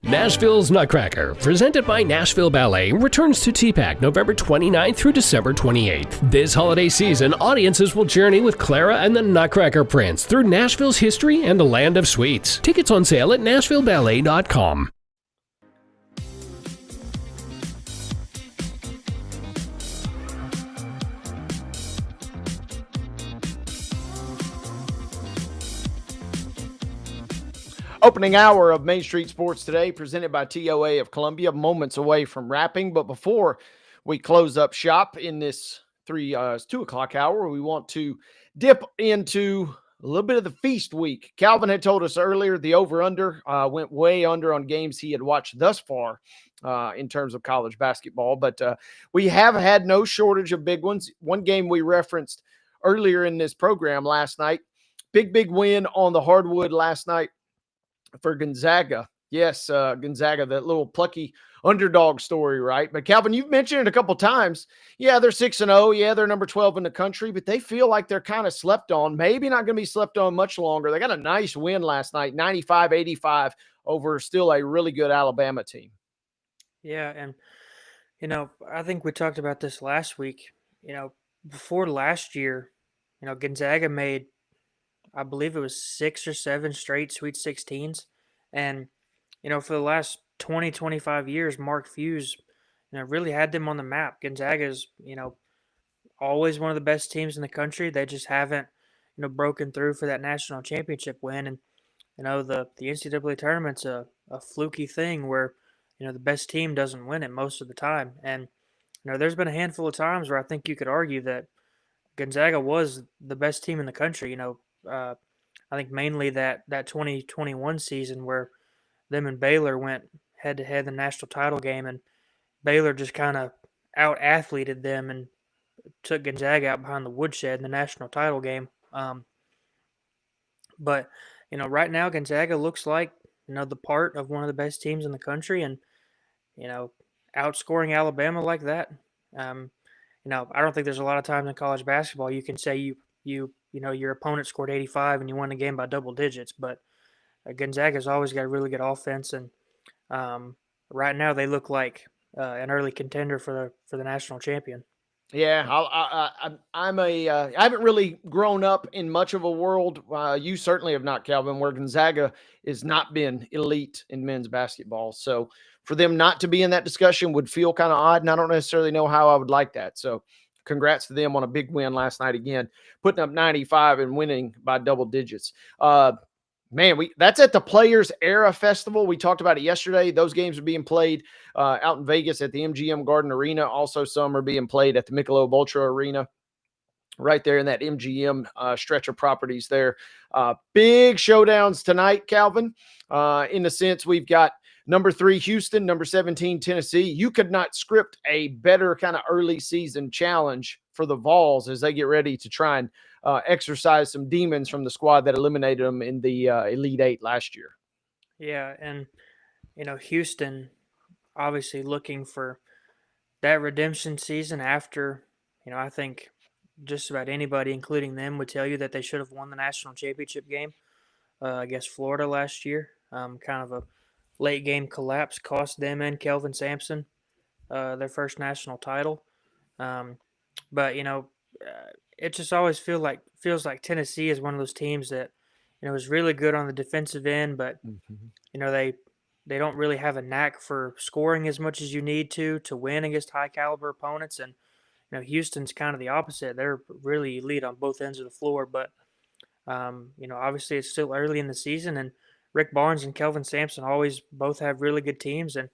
S13: Nashville's Nutcracker, presented by Nashville Ballet, returns to TPAC November 29th through December 28th. This holiday season, audiences will journey with Clara and the Nutcracker Prince through Nashville's history and the land of sweets. Tickets on sale at NashvilleBallet.com.
S1: Opening hour of Main Street Sports today, presented by TOA of Columbia, moments away from wrapping. But before we close up shop in this it's 2 o'clock hour. We want to dip into a little bit of the feast week. Calvin had told us earlier the over-under went way under on games he had watched thus far in terms of college basketball. But we have had no shortage of big ones. One game we referenced earlier in this program last night, big win on the hardwood last night for Gonzaga. Yes, Gonzaga, that little plucky underdog story, right? But Calvin, you've mentioned it a couple times. Yeah, they're 6-0. Yeah, they're number 12 in the country, but they feel like they're kind of slept on. Maybe not going to be slept on much longer. They got a nice win last night, 95-85 over still a really good Alabama team.
S2: Yeah, and I think we talked about this last week. Before last year, Gonzaga made, I believe it was 6 or 7 straight Sweet 16s, and for the last 20, 25 years, Mark Fuse, really had them on the map. Gonzaga's, always one of the best teams in the country. They just haven't, broken through for that national championship win. And, the NCAA tournament's a fluky thing where, the best team doesn't win it most of the time. And, there's been a handful of times where I think you could argue that Gonzaga was the best team in the country. I think mainly that 2021 season where them and Baylor went head-to-head in the national title game, and Baylor just kind of out-athleted them and took Gonzaga out behind the woodshed in the national title game. But right now Gonzaga looks like, the part of one of the best teams in the country, and, outscoring Alabama like that. I don't think there's a lot of times in college basketball you can say your opponent scored 85 and you won the game by double digits, but Gonzaga's always got a really good offense, and right now they look like an early contender for the national champion.
S1: Yeah, I haven't really grown up in much of a world. You certainly have not, Calvin, where Gonzaga has not been elite in men's basketball. So for them not to be in that discussion would feel kind of odd, and I don't necessarily know how I would like that. So congrats to them on a big win last night again, putting up 95 and winning by double digits. Man, that's at the Players Era Festival. We talked about it yesterday. Those games are being played out in Vegas at the MGM Garden Arena. Also, some are being played at the Michelob Ultra Arena right there in that MGM stretch of properties there. Big showdowns tonight, Calvin, in the sense we've got number 3 Houston, number 17 Tennessee. You could not script a better kind of early season challenge for the Vols as they get ready to try and exercise some demons from the squad that eliminated them in the Elite Eight last year.
S2: Yeah, and Houston obviously looking for that redemption season after, I think just about anybody, including them, would tell you that they should have won the national championship game against Florida last year. Kind of a late game collapse cost them and Kelvin Sampson their first national title. But it just always feels like Tennessee is one of those teams that is really good on the defensive end, but they don't really have a knack for scoring as much as you need to win against high caliber opponents. And Houston's kind of the opposite. They're really elite on both ends of the floor, but obviously it's still early in the season, and Rick Barnes and Kelvin Sampson always both have really good teams, and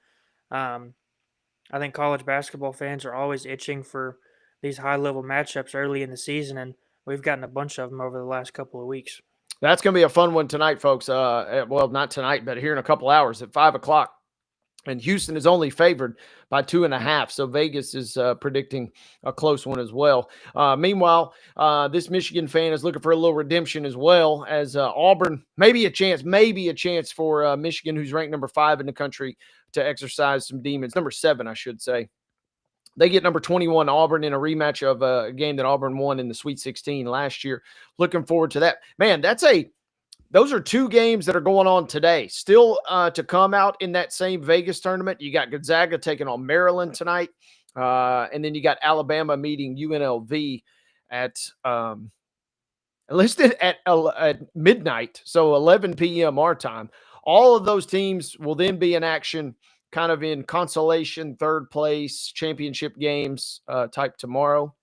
S2: I think college basketball fans are always itching for these high-level matchups early in the season, and we've gotten a bunch of them over the last couple of weeks.
S1: That's going to be a fun one tonight, folks. Well, not tonight, but here in a couple hours at 5 o'clock. And Houston is only favored by 2.5. So Vegas is predicting a close one as well. Meanwhile, this Michigan fan is looking for a little redemption as well as Auburn. Maybe a chance for Michigan, who's ranked number 5 in the country, to exercise some demons. Number 7, I should say. They get number 21 Auburn in a rematch of a game that Auburn won in the Sweet 16 last year. Looking forward to that. Man, those are 2 games that are going on today. Still to come out in that same Vegas tournament. You got Gonzaga taking on Maryland tonight. And then you got Alabama meeting UNLV at listed at midnight. So 11 p.m. our time. All of those teams will then be in action kind of in consolation, third place, championship games type tomorrow.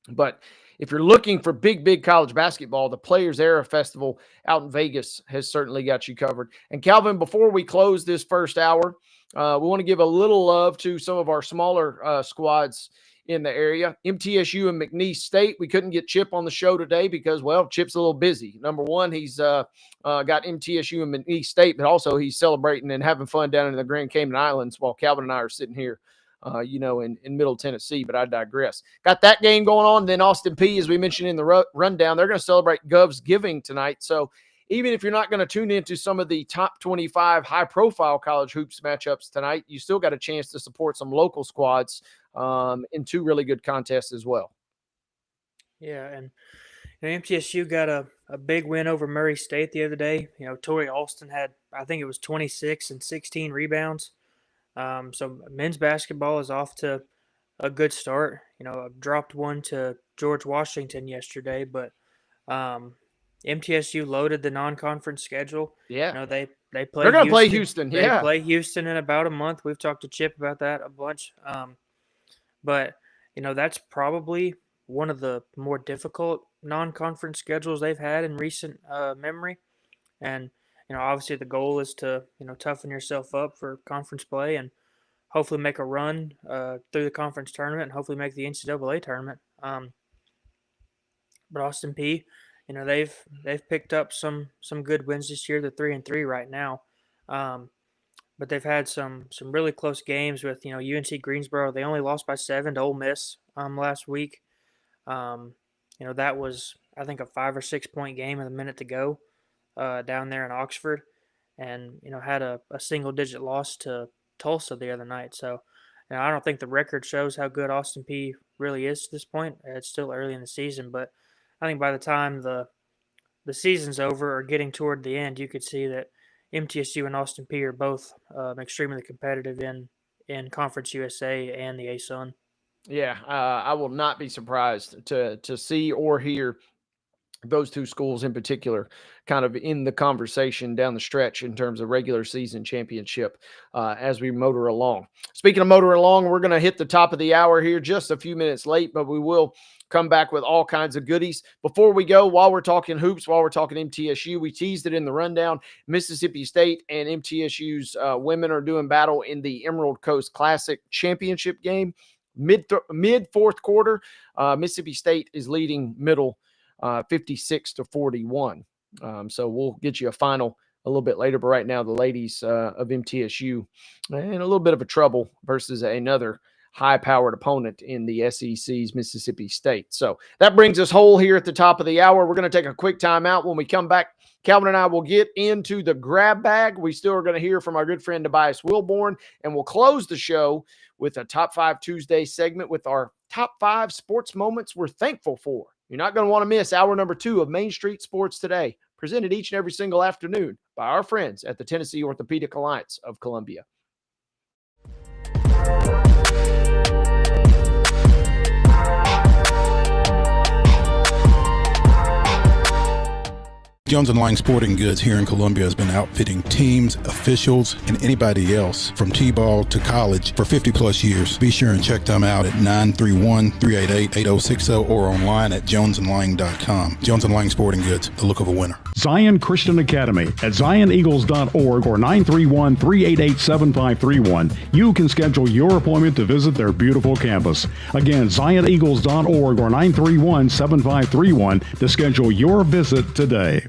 S1: But if you're looking for big college basketball, the Players Era Festival out in Vegas has certainly got you covered. And Calvin, before we close this first hour, we want to give a little love to some of our smaller squads in the area. MTSU and McNeese State. We couldn't get Chip on the show today because, well, Chip's a little busy. Number one, he's got MTSU and McNeese State, but also he's celebrating and having fun down in the Grand Cayman Islands while Calvin and I are sitting here, in Middle Tennessee, but I digress. Got that game going on. Then Austin Peay, as we mentioned in the rundown, they're going to celebrate Gov's Giving tonight. So even if you're not going to tune into some of the top 25 high-profile college hoops matchups tonight, you still got a chance to support some local squads in two really good contests as well.
S2: Yeah, and MTSU got a big win over Murray State the other day. Tori Alston had, I think it was 26 and 16 rebounds. So men's basketball is off to a good start. I dropped one to George Washington yesterday, but MTSU loaded the non-conference schedule.
S1: Yeah.
S2: They play.
S1: They're going to play Houston.
S2: They
S1: Yeah.
S2: play Houston in about a month. We've talked to Chip about that a bunch. But that's probably one of the more difficult non-conference schedules they've had in recent memory. And obviously the goal is to toughen yourself up for conference play and hopefully make a run through the conference tournament and hopefully make the NCAA tournament. But Austin Peay, they've picked up some good wins this year. They're 3-3 right now, but they've had some really close games with UNC Greensboro. They only lost by 7 to Ole Miss last week. That was, I think, a 5 or 6 point game with a minute to go down there in Oxford, and had a single digit loss to Tulsa the other night. So I don't think the record shows how good Austin Peay really is to this point. It's still early in the season, but I think by the time the season's over or getting toward the end, you could see that MTSU and Austin Peay are both extremely competitive in Conference USA and the ASUN.
S1: Yeah, I will not be surprised to see or hear those two schools in particular kind of in the conversation down the stretch in terms of regular season championship as we motor along. Speaking of motor along, we're going to hit the top of the hour here just a few minutes late, but we will come back with all kinds of goodies. Before we go, while we're talking hoops, while we're talking MTSU, we teased it in the rundown. Mississippi State and MTSU's women are doing battle in the Emerald Coast Classic Championship game. Mid fourth quarter, Mississippi State is leading Middle 56-41. So we'll get you a final a little bit later, but right now the ladies of MTSU in a little bit of a trouble versus another high-powered opponent in the SEC's Mississippi State. So that brings us whole here at the top of the hour. We're going to take a quick timeout. When we come back, Calvin and I will get into the grab bag. We still are going to hear from our good friend Tobias Wilborn, and we'll close the show with a Top 5 Tuesday segment with our top 5 sports moments we're thankful for. You're not going to want to miss hour number 2 of Main Street Sports Today, presented each and every single afternoon by our friends at the Tennessee Orthopedic Alliance of Columbia.
S14: Jones & Lang Sporting Goods here in Columbia has been outfitting teams, officials, and anybody else from T-ball to college for 50-plus years. Be sure and check them out at 931-388-8060 or online at jonesandlang.com. Jones & Lang Sporting Goods, the look of a winner.
S10: Zion Christian Academy at zioneagles.org or 931-388-7531. You can schedule your appointment to visit their beautiful campus. Again, zioneagles.org or 931-7531 to schedule your visit today.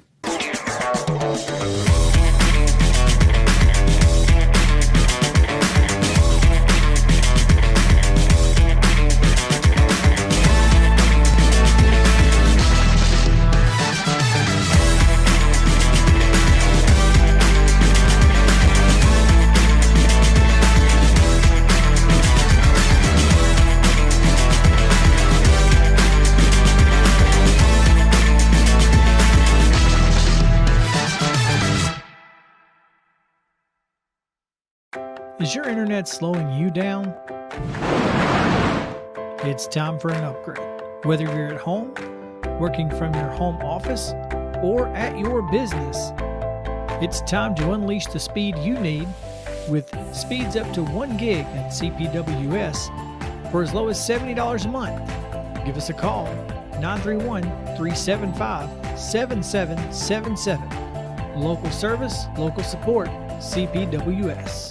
S12: Is your internet slowing you down? It's time for an upgrade. Whether you're at home, working from your home office, or at your business, it's time to unleash the speed you need with speeds up to 1 gig at CPWS for as low as $70 a month. Give us a call, 931-375-7777. Local service, local support, CPWS.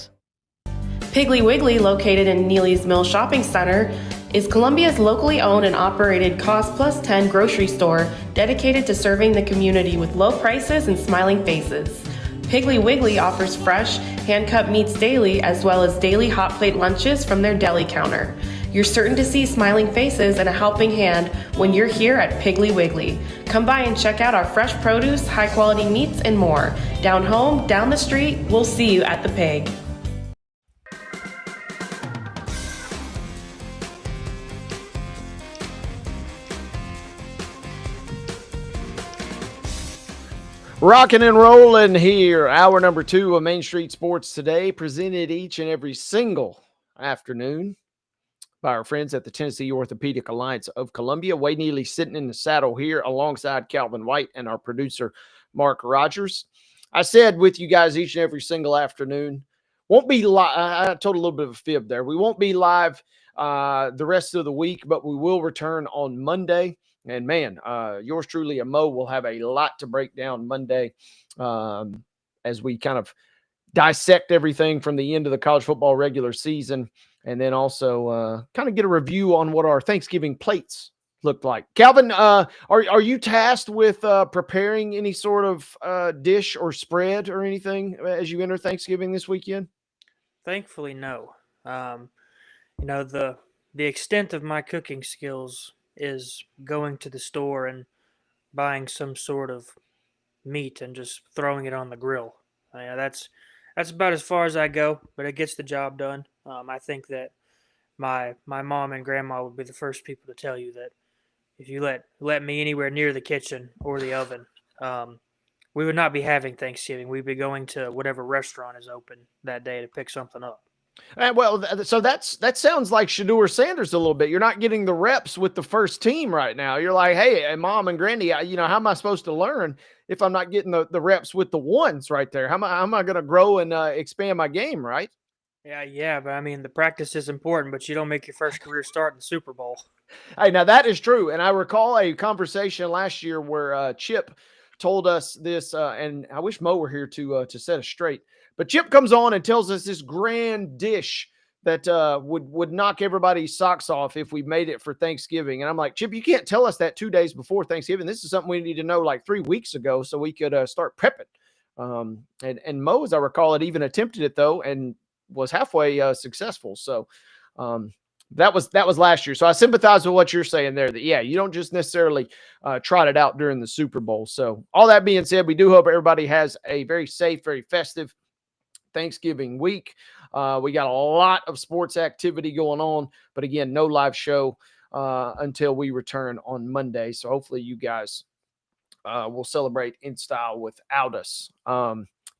S15: Piggly Wiggly, located in Neely's Mill Shopping Center, is Columbia's locally owned and operated Cost Plus 10 grocery store dedicated to serving the community with low prices and smiling faces. Piggly Wiggly offers fresh, hand-cut meats daily as well as daily hot plate lunches from their deli counter. You're certain to see smiling faces and a helping hand when you're here at Piggly Wiggly. Come by and check out our fresh produce, high-quality meats, and more. Down home, down the street, we'll see you at the Pig.
S1: Rocking and rolling here. Hour number 2 of Main Street Sports Today, presented each and every single afternoon by our friends at the Tennessee Orthopedic Alliance of Columbia. Wade Neely sitting in the saddle here alongside Calvin White and our producer, Mark Rogers. I said with you guys each and every single afternoon, won't be live. I told a little bit of a fib there. We won't be live the rest of the week, but we will return on Monday. And man, yours truly and Mo will have a lot to break down Monday as we kind of dissect everything from the end of the college football regular season, and then also kind of get a review on what our Thanksgiving plates looked like. Calvin, are you tasked with preparing any sort of dish or spread or anything as you enter Thanksgiving this weekend?
S2: Thankfully, no. The extent of my cooking skills is going to the store and buying some sort of meat and just throwing it on the grill. That's about as far as I go, but it gets the job done. I think that my mom and grandma would be the first people to tell you that if you let me anywhere near the kitchen or the oven, we would not be having Thanksgiving. We'd be going to whatever restaurant is open that day to pick something up.
S1: Well, so that sounds like Shedeur Sanders a little bit. You're not getting the reps with the first team right now. You're like, hey, Mom and Granny, how am I supposed to learn if I'm not getting the reps with the ones right there? How am I going to grow and expand my game, right?
S2: Yeah, but I mean, the practice is important, but you don't make your first career start in the Super Bowl.
S1: Hey, now that is true. And I recall a conversation last year where Chip told us this, and I wish Mo were here to set us straight. But Chip comes on and tells us this grand dish that would knock everybody's socks off if we made it for Thanksgiving. And I'm like, Chip, you can't tell us that 2 days before Thanksgiving. This is something we need to know like 3 weeks ago so we could start prepping. And Mo, as I recall it, even attempted it, though, and was halfway successful. So that was last year. So I sympathize with what you're saying there, that, yeah, you don't just necessarily trot it out during the Super Bowl. So all that being said, we do hope everybody has a very safe, very festive Thanksgiving week. We got a lot of sports activity going on, but again, no live show until we return on Monday. So hopefully you guys will celebrate in style without us.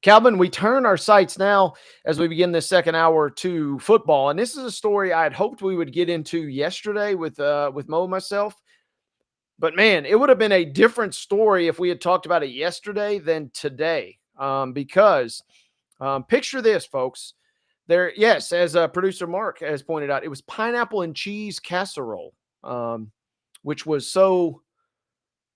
S1: Calvin, we turn our sights now as we begin this second hour to football. And this is a story I had hoped we would get into yesterday with Mo and myself. But man, it would have been a different story if we had talked about it yesterday than today. Because picture this, folks. There, yes, as producer Mark has pointed out, it was pineapple and cheese casserole, which was so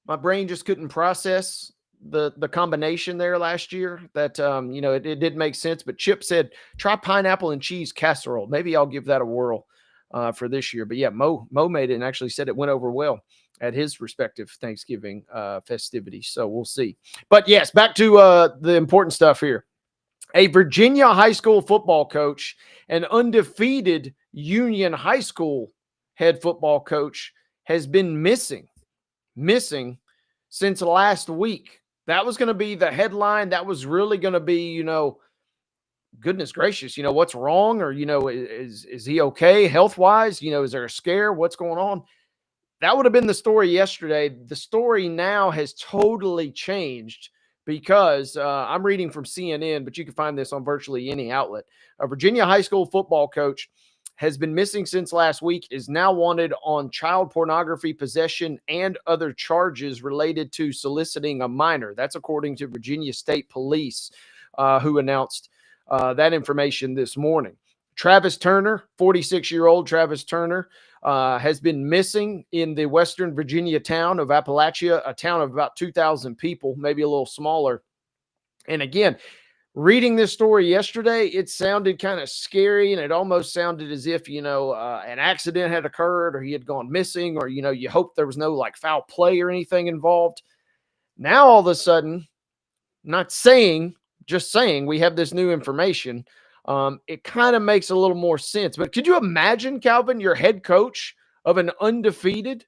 S1: my brain just couldn't process the combination there last year that, it did make sense. But Chip said, try pineapple and cheese casserole. Maybe I'll give that a whirl for this year. But yeah, Mo made it and actually said it went over well at his respective Thanksgiving festivities. So we'll see. But yes, back to the important stuff here. A Virginia high school football coach, an undefeated Union high school head football coach, has been missing since last week. That was going to be the headline. That was really going to be, goodness gracious, what's wrong? Or, is he okay health-wise? Is there a scare? What's going on? That would have been the story yesterday. The story now has totally changed because I'm reading from CNN, but you can find this on virtually any outlet. A Virginia high school football coach has been missing since last week, is now wanted on child pornography possession and other charges related to soliciting a minor. That's according to Virginia State Police, who announced that information this morning. Travis Turner, 46-year-old Travis Turner, has been missing in the Western Virginia town of Appalachia, a town of about 2,000 people, maybe a little smaller. And again, reading this story yesterday, it sounded kind of scary, and it almost sounded as if, an accident had occurred or he had gone missing, or, you hope there was no like foul play or anything involved. Now, all of a sudden, not saying, just saying we have this new information. It kind of makes a little more sense. But could you imagine, Calvin, your head coach of an undefeated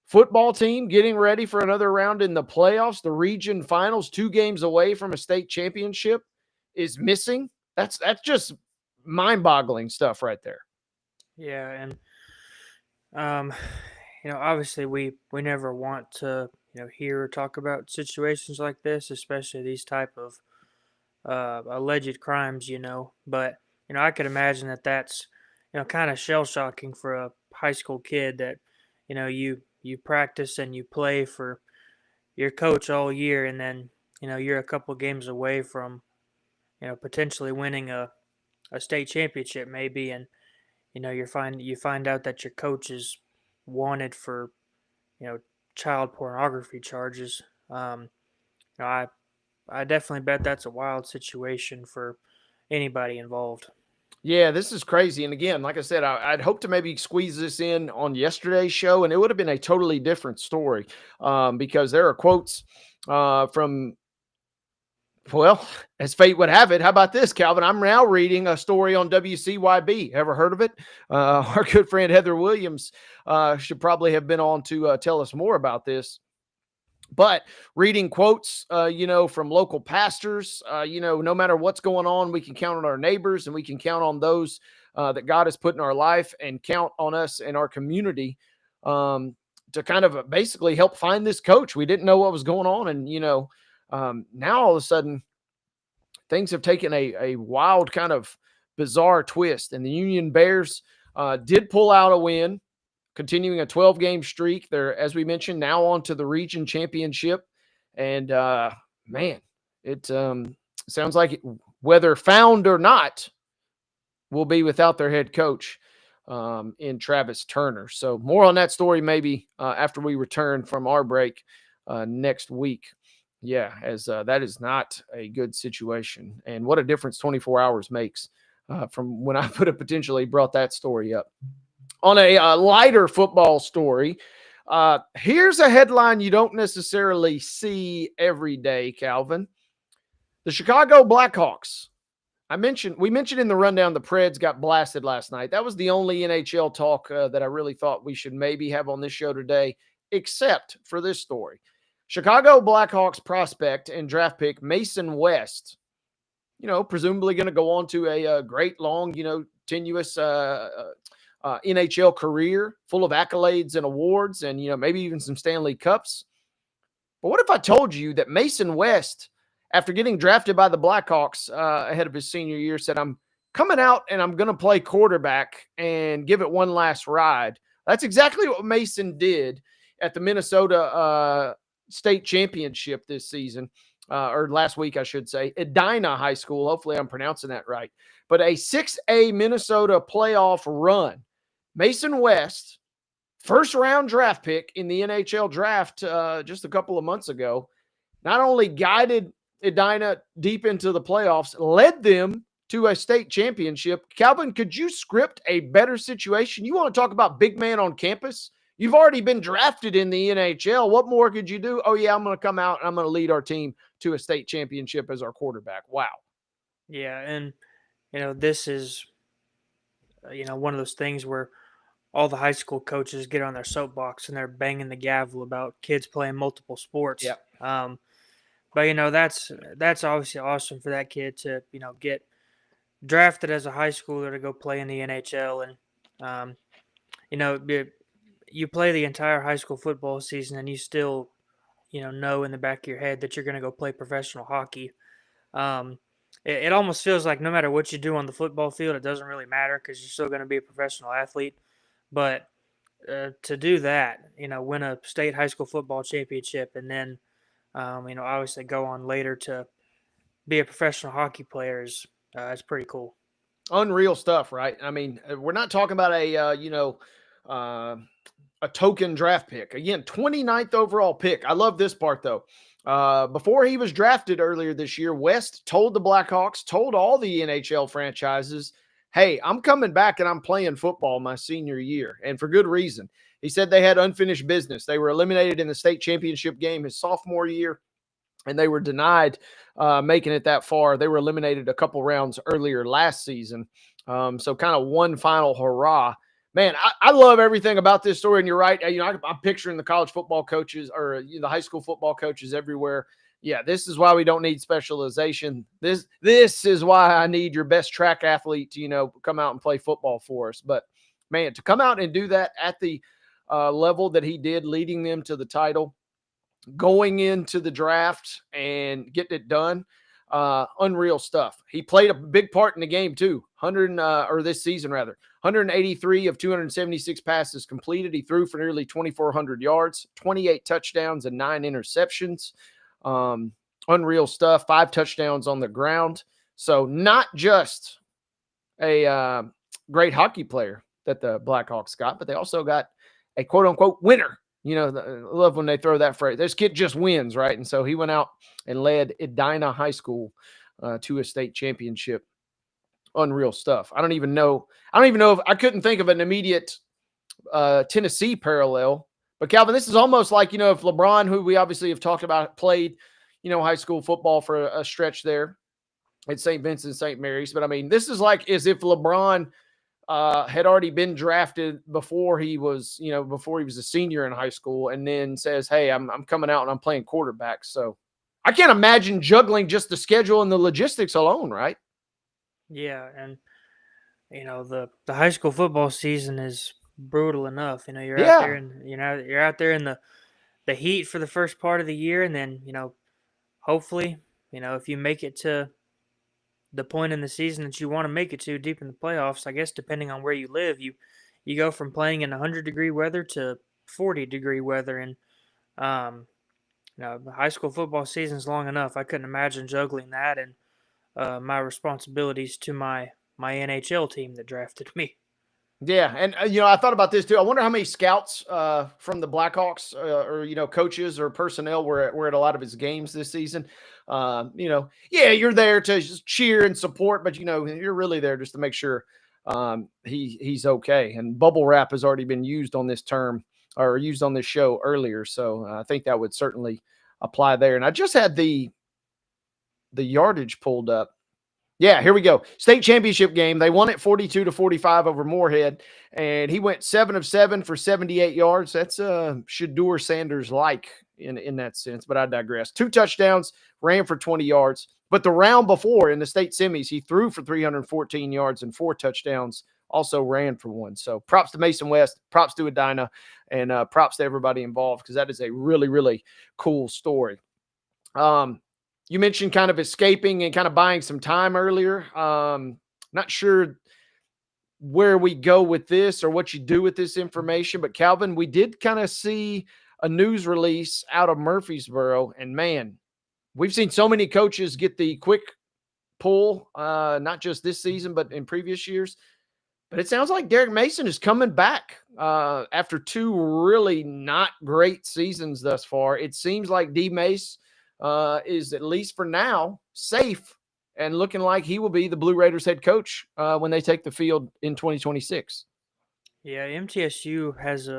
S1: football team getting ready for another round in the playoffs, the region finals, 2 games away from a state championship, is missing? That's just mind-boggling stuff right there.
S2: Yeah, and obviously we never want to hear or talk about situations like this, especially these type of alleged crimes. But I could imagine that that's kind of shell shocking for a high school kid that you practice and you play for your coach all year, and then you're a couple games away from potentially winning a state championship maybe, and you find out that your coach is wanted for child pornography charges. I definitely bet that's a wild situation for anybody involved.
S1: Yeah, this is crazy. And again, like I said, I'd hope to maybe squeeze this in on yesterday's show, and it would have been a totally different story, because there are quotes from, well, as fate would have it. How about this, Calvin? I'm now reading a story on WCYB. Ever heard of it? Our good friend Heather Williams should probably have been on to tell us more about this. But reading quotes, from local pastors, no matter what's going on, we can count on our neighbors, and we can count on those that God has put in our life, and count on us in our community to kind of basically help find this coach. We didn't know what was going on. And, now all of a sudden things have taken a wild kind of bizarre twist, and the Union Bears did pull out a win, continuing a 12-game streak. They're, as we mentioned, now on to the region championship. And, man, it sounds like whether found or not, will be without their head coach in Travis Turner. So more on that story maybe after we return from our break next week. Yeah, as that is not a good situation. And what a difference 24 hours makes from when I potentially brought that story up. On a lighter football story, here's a headline you don't necessarily see every day, Calvin. The Chicago Blackhawks. We mentioned in the rundown the Preds got blasted last night. That was the only NHL talk that I really thought we should maybe have on this show today, except for this story. Chicago Blackhawks prospect and draft pick Mason West, presumably going to go on to a great, long, tenuous NHL career full of accolades and awards, and maybe even some Stanley Cups. But what if I told you that Mason West, after getting drafted by the Blackhawks ahead of his senior year, said, I'm coming out and I'm going to play quarterback and give it one last ride? That's exactly what Mason did at the Minnesota state championship this season, or last week, I should say, Edina High School. Hopefully I'm pronouncing that right. But a 6A Minnesota playoff run. Mason West, first round draft pick in the NHL draft just a couple of months ago, not only guided Edina deep into the playoffs, led them to a state championship. Calvin, could you script a better situation? You want to talk about big man on campus? You've already been drafted in the NHL. What more could you do? Oh, yeah, I'm going to come out and I'm going to lead our team to a state championship as our quarterback. Wow.
S2: Yeah, and, this is, one of those things where all the high school coaches get on their soapbox and they're banging the gavel about kids playing multiple sports.
S1: Yeah.
S2: But, that's obviously awesome for that kid to, get drafted as a high schooler to go play in the NHL. And, you play the entire high school football season and you still, know in the back of your head that you're going to go play professional hockey. It almost feels like no matter what you do on the football field, it doesn't really matter because you're still going to be a professional athlete. But to do that, win a state high school football championship and then, obviously go on later to be a professional hockey player is pretty cool.
S1: Unreal stuff, right? I mean, we're not talking about a token draft pick. Again, 29th overall pick. I love this part, though. before he was drafted earlier this year, West told the Blackhawks, told all the NHL franchises, hey, I'm coming back and I'm playing football my senior year, and for good reason. He said they had unfinished business. They were eliminated in the state championship game his sophomore year, and they were denied making it that far. They were eliminated a couple rounds earlier last season. So kind of one final hurrah. Man, I love everything about this story, and you're right. I'm picturing the college football coaches or the high school football coaches everywhere. Yeah, this is why we don't need specialization. This is why I need your best track athlete to come out and play football for us. But man, to come out and do that at the level that he did, leading them to the title, going into the draft and getting it done, unreal stuff. He played a big part in the game too. This season rather. 183 of 276 passes completed. He threw for nearly 2,400 yards, 28 touchdowns, and 9 interceptions. Unreal stuff. 5 touchdowns on the ground. So not just a great hockey player that the Blackhawks got, but they also got a quote-unquote winner. I love when they throw that phrase. This kid just wins, right? And so he went out and led Edina High School to a state championship. Unreal stuff. I don't even know if I couldn't think of an immediate Tennessee parallel. But Calvin, this is almost like, if LeBron, who we obviously have talked about, played, high school football for a stretch there at St. Vincent, St. Mary's. But I mean, this is like as if LeBron had already been drafted before he was a senior in high school, and then says, hey, I'm coming out and I'm playing quarterback. So I can't imagine juggling just the schedule and the logistics alone, right?
S2: Yeah, and the high school football season is brutal enough. You're out there and you're out there in the heat for the first part of the year, and then hopefully if you make it to the point in the season that you want to make it to, deep in the playoffs, I guess depending on where you live, you go from playing in 100-degree weather to 40-degree weather, and the high school football season's long enough. I couldn't imagine juggling that and my responsibilities to my NHL team that drafted me.
S1: Yeah, and I thought about this too. I wonder how many scouts from the Blackhawks or coaches or personnel were at a lot of his games this season. You're there to just cheer and support, but you're really there just to make sure he's okay. And bubble wrap has already been used on this term or used on this show earlier, so I think that would certainly apply there. And I just had the yardage pulled up. Yeah, here we go. State championship game. They won it 42-45 over Moorhead, and he went 7 of 7 for 78 yards. That's Shedeur Sanders-like in that sense, but I digress. 2 touchdowns, ran for 20 yards. But the round before in the state semis, he threw for 314 yards and 4 touchdowns, also ran for 1. So props to Mason West, props to Edina, and props to everybody involved because that is a really, really cool story. You mentioned kind of escaping and kind of buying some time earlier. Not sure where we go with this or what you do with this information, but Calvin, we did kind of see a news release out of Murfreesboro, and man, we've seen so many coaches get the quick pull, not just this season, but in previous years. But it sounds like Derek Mason is coming back after 2 really not great seasons thus far. It seems like D. Mace is, at least for now, safe and looking like he will be the Blue Raiders head coach when they take the field in 2026.
S2: Yeah, MTSU has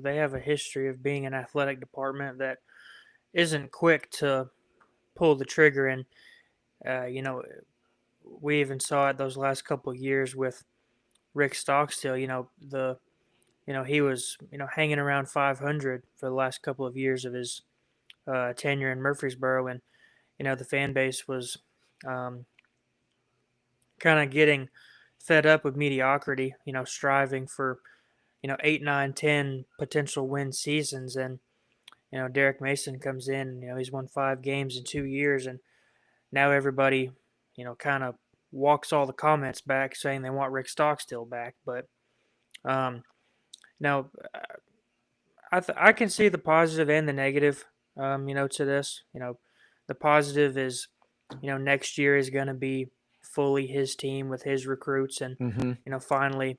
S2: they have a history of being an athletic department that isn't quick to pull the trigger. And, we even saw it those last couple of years with Rick Stockstill. He was, hanging around 500 for the last couple of years of his tenure in Murfreesboro, and the fan base was kind of getting fed up with mediocrity, striving for 8, 9, 10 potential win seasons. And Derek Mason comes in, he's won 5 games in 2 years, and now everybody kind of walks all the comments back saying they want Rick Stockstill back. But now I can see the positive and the negative to this. The positive is, next year is going to be fully his team with his recruits, and, finally,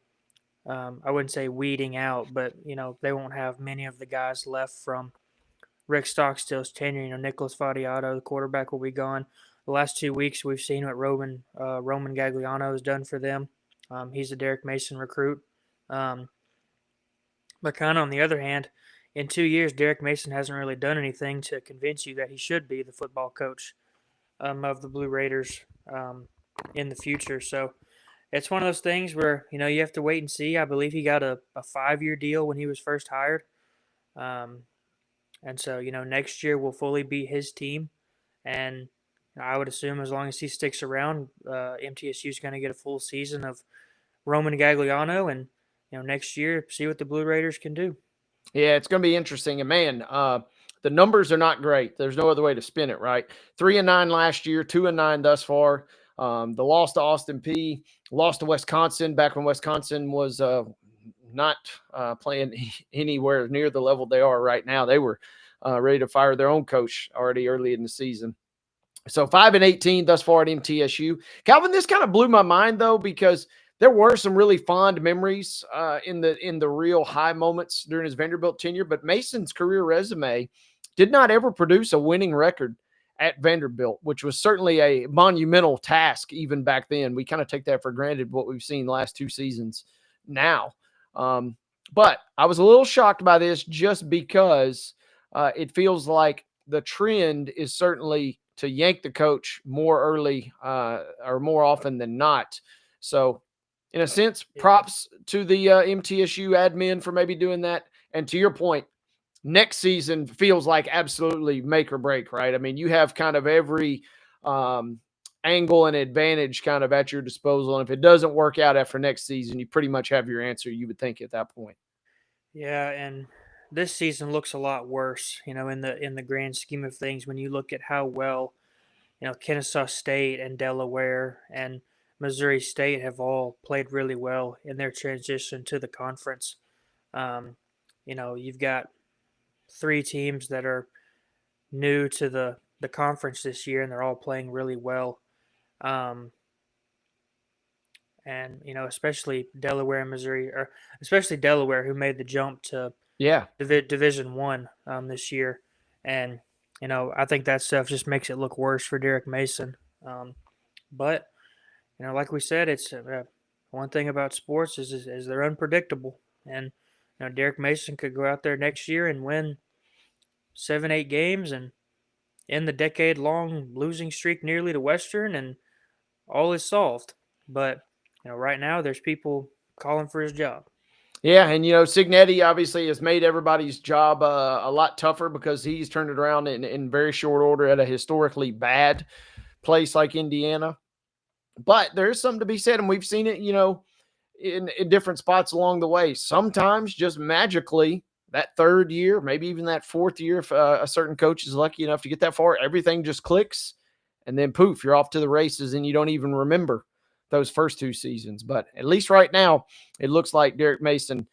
S2: I wouldn't say weeding out, but, they won't have many of the guys left from Rick Stockstill's tenure. Nicholas Fadiato, the quarterback, will be gone. The last 2 weeks, we've seen what Roman Gagliano has done for them. He's a Derek Mason recruit. But kind of on the other hand, in 2 years, Derek Mason hasn't really done anything to convince you that he should be the football coach of the Blue Raiders in the future. So it's one of those things where, you have to wait and see. I believe he got a 5-year deal when he was first hired. And so, next year will fully be his team. And I would assume as long as he sticks around, MTSU is going to get a full season of Roman Gagliano. And, next year, see what the Blue Raiders can do.
S1: Yeah, it's going to be interesting. And, man, the numbers are not great. There's no other way to spin it, right? 3-9 last year, 2-9 thus far. The loss to Austin Peay, lost to Wisconsin back when Wisconsin was not playing anywhere near the level they are right now. They were ready to fire their own coach already early in the season. So 5-18 thus far at MTSU. Calvin, this kind of blew my mind though, because there were some really fond memories in the real high moments during his Vanderbilt tenure, but Mason's career resume did not ever produce a winning record at Vanderbilt, which was certainly a monumental task even back then. We kind of take that for granted, what we've seen the last 2 seasons now. But I was a little shocked by this just because it feels like the trend is certainly to yank the coach more early or more often than not. So in a sense, props to the MTSU admin for maybe doing that. And to your point, next season feels like absolutely make or break, right? I mean, you have kind of every angle and advantage kind of at your disposal. And if it doesn't work out after next season, you pretty much have your answer, you would think, at that point.
S2: Yeah, and this season looks a lot worse, in the grand scheme of things when you look at how well, Kennesaw State and Delaware and Missouri State have all played really well in their transition to the conference. You've got 3 teams that are new to the conference this year, and they're all playing really well. And, especially Delaware and Missouri, or especially Delaware, who made the jump to Division I this year. And, I think that stuff just makes it look worse for Derek Mason. But, like we said, it's one thing about sports is they're unpredictable. And, Derek Mason could go out there next year and win 7-8 games and end the decade-long losing streak nearly to Western, and all is solved. But, right now there's people calling for his job.
S1: Yeah, and, Signetti obviously has made everybody's job a lot tougher because he's turned it around in very short order at a historically bad place like Indiana. But there's something to be said, and we've seen it, in different spots along the way. Sometimes just magically that 3rd year, maybe even that 4th year, if a certain coach is lucky enough to get that far, everything just clicks, and then poof, you're off to the races, and you don't even remember those first 2 seasons. But at least right now, it looks like Derek Mason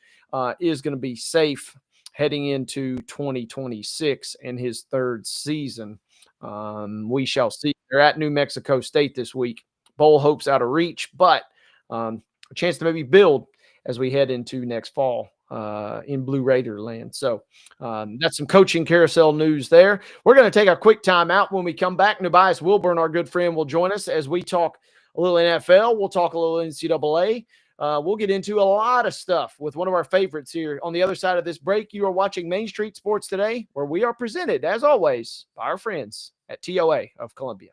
S1: is going to be safe heading into 2026 and his 3rd season. We shall see. They're at New Mexico State this week. Bowl hopes out of reach, but a chance to maybe build as we head into next fall in Blue Raider land. So that's some coaching carousel news there. We're going to take a quick time out. When we come back, NUBYJAS WILBORN, our good friend, will join us as we talk a little NFL. We'll talk a little NCAA. We'll get into a lot of stuff with one of our favorites here. On the other side of this break, you are watching Main Street Sports Today, where we are presented, as always, by our friends at TOA of Columbia.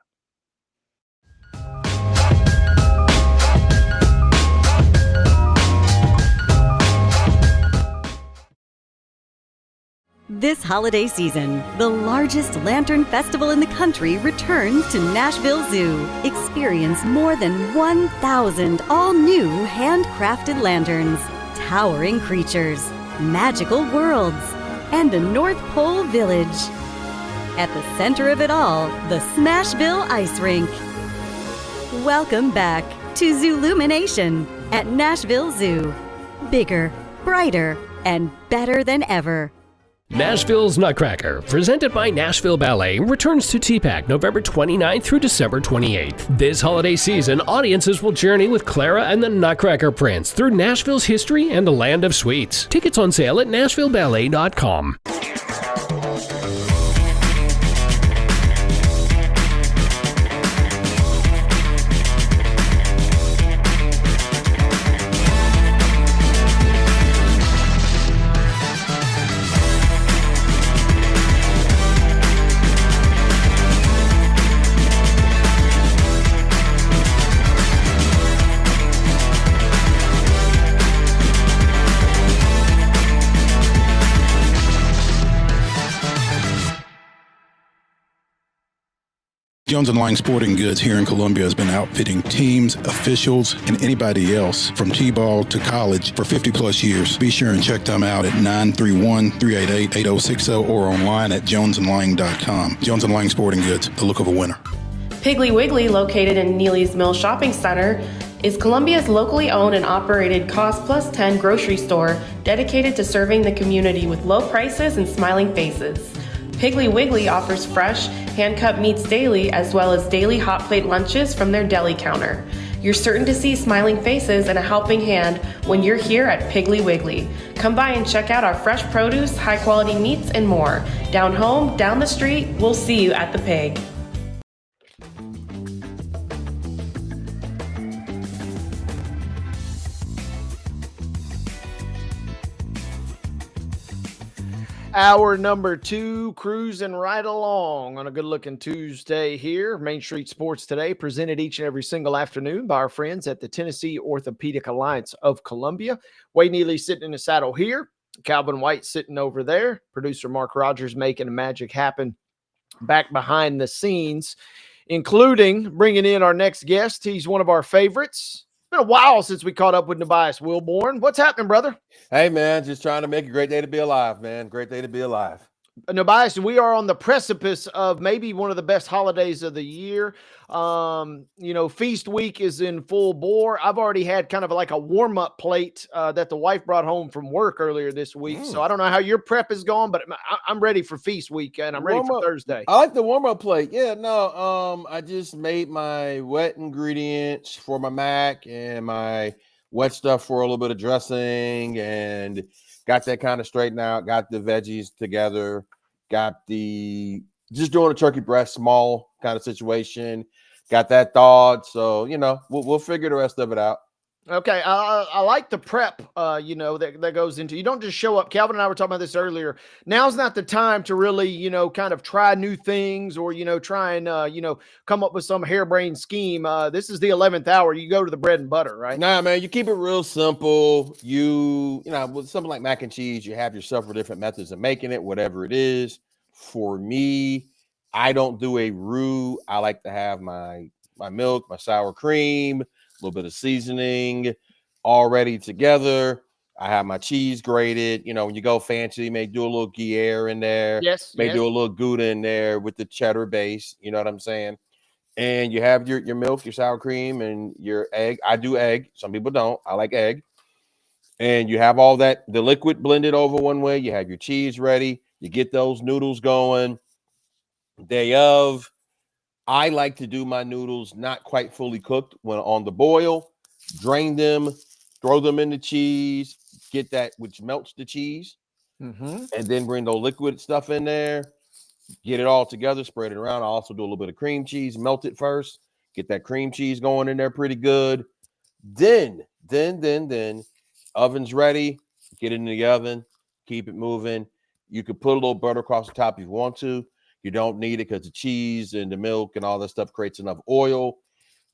S6: This holiday season, the largest lantern festival in the country returns to Nashville Zoo. Experience more than 1,000 all-new handcrafted lanterns, towering creatures, magical worlds, and a North Pole village. At the center of it all, the Smashville Ice Rink. Welcome back to Zoolumination at Nashville Zoo. Bigger, brighter, and better than ever.
S13: Nashville's Nutcracker, presented by Nashville Ballet, returns to TPAC November 29th through December 28th. This holiday season, audiences will journey with Clara and the Nutcracker Prince through Nashville's history and the land of sweets. Tickets on sale at NashvilleBallet.com.
S14: Jones and Lang Sporting Goods here in Columbia has been outfitting teams, officials, and anybody else from T-ball to college for 50 plus years. Be sure and check them out at 931-388-8060 or online at jonesandlang.com. Jones and Lang Sporting Goods, the look of a winner.
S15: Piggly Wiggly, located in Neely's Mill Shopping Center, is Columbia's locally owned and operated Cost Plus 10 grocery store dedicated to serving the community with low prices and smiling faces. Piggly Wiggly offers fresh, hand-cut meats daily as well as daily hot plate lunches from their deli counter. You're certain to see smiling faces and a helping hand when you're here at Piggly Wiggly. Come by and check out our fresh produce, high-quality meats, and more. Down home, down the street, we'll see you at the Pig.
S1: Hour number 2, cruising right along on a good-looking Tuesday here. Main Street Sports Today, presented each and every single afternoon by our friends at the Tennessee Orthopedic Alliance of Columbia. Wade Neely sitting in the saddle here. Calvin White sitting over there. Producer Mark Rogers making the magic happen back behind the scenes, including bringing in our next guest. He's one of our favorites. Been a while since we caught up with NUBYJAS WILBORN. What's happening, brother?
S16: Hey, man, just trying to make a great day to be alive, man. Great day to be alive.
S1: NUBYJAS, we are on the precipice of maybe one of the best holidays of the year. Feast week is in full bore. I've already had kind of like a warm-up plate that the wife brought home from work earlier this week. So I don't know how your prep is going, but I'm ready for feast week, and I'm ready for Thursday.
S16: I like the warm-up plate. Yeah, no, I just made my wet ingredients for my mac and my wet stuff for a little bit of dressing, and got that kind of straightened out, got the veggies together, just doing a turkey breast, small kind of situation, got that thawed. So, we'll figure the rest of it out.
S1: Okay, I like the prep, that goes into. You don't just show up. Calvin and I were talking about this earlier. Now's not the time to really, kind of try new things or, try and, come up with some harebrained scheme. This is the 11th hour. You go to the bread and butter, right?
S16: Nah, man, you keep it real simple. With something like mac and cheese, you have your several different methods of making it, whatever it is. For me, I don't do a roux. I like to have my milk, my sour cream, a little bit of seasoning already together. I have my cheese grated. When you go fancy, you may do a little Gruyere in there.
S1: Yes.
S16: Do a little Gouda in there with the cheddar base. You know what I'm saying? And you have your milk, your sour cream, and your egg. I do egg. Some people don't. I like egg. And you have all that, the liquid blended over one way. You have your cheese ready. You get those noodles going. Day of, I like to do my noodles not quite fully cooked when on the boil. Drain them, throw them in the cheese, get that, which melts the cheese, and then bring the liquid stuff in there. Get it all together, spread it around. I also do a little bit of cream cheese, melt it first, get that cream cheese going in there pretty good. Then, oven's ready. Get it in the oven, keep it moving. You could put a little butter across the top if you want to. You don't need it because the cheese and the milk and all that stuff creates enough oil.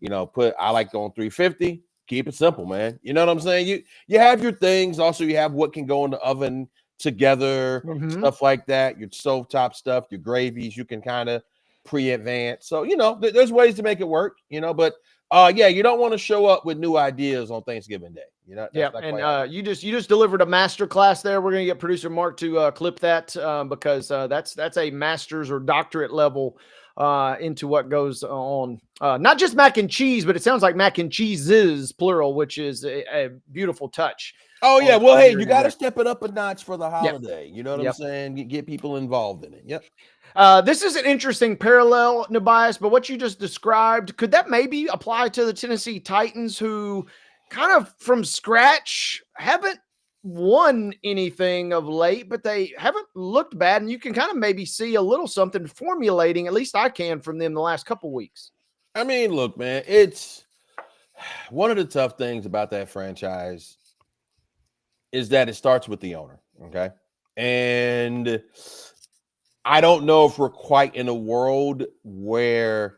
S16: I like going 350. Keep it simple, man. You know what I'm saying? You have your things. Also, you have what can go in the oven together, stuff like that. Your stovetop stuff, your gravies, you can kind of pre-advance. So, there's ways to make it work, but you don't want to show up with new ideas on Thanksgiving Day. You
S1: just delivered a master class there. We're going to get producer Mark to clip that because that's a master's or doctorate level into what goes on. Not just mac and cheese, but it sounds like mac and cheeses plural, which is a beautiful touch.
S16: Oh yeah, well, hey, you got to step it up a notch for the holiday.
S1: Yep.
S16: You know what I'm saying? Get people involved in it. Yep.
S1: This is an interesting parallel, NUBYJAS, but what you just described, could that maybe apply to the Tennessee Titans, who kind of from scratch haven't won anything of late, but they haven't looked bad, and you can kind of maybe see a little something formulating, at least I can, from them the last couple weeks.
S16: I mean, look, man, it's one of the tough things about that franchise is that it starts with the owner, okay? And I don't know if we're quite in a world where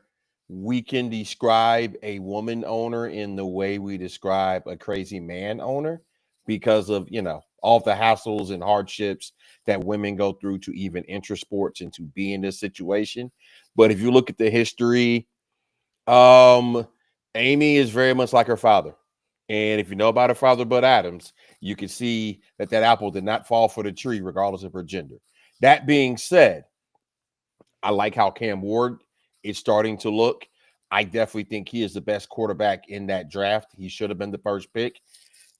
S16: we can describe a woman owner in the way we describe a crazy man owner. because of, all the hassles and hardships that women go through to even enter sports and to be in this situation. But if you look at the history, Amy is very much like her father. And if you know about her father, Bud Adams, you can see that apple did not fall for the tree regardless of her gender. That being said, I like how Cam Ward is starting to look. I definitely think he is the best quarterback in that draft. He should have been the first pick.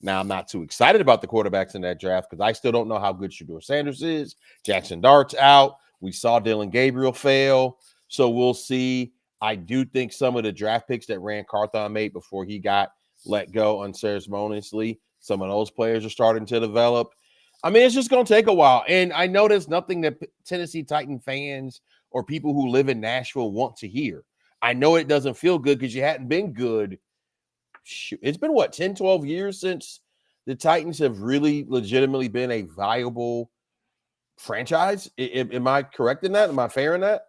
S16: Now, I'm not too excited about the quarterbacks in that draft because I still don't know how good Shedeur Sanders is. Jackson Dart's out. We saw Dylan Gabriel fail. So we'll see. I do think some of the draft picks that Rand Carthon made before he got let go unceremoniously, some of those players are starting to develop. I mean, it's just going to take a while. And I know there's nothing that Tennessee Titan fans or people who live in Nashville want to hear. I know it doesn't feel good because you hadn't been good. It's been, 10, 12 years since the Titans have really legitimately been a viable franchise. Am I correct in that? Am I fair in that?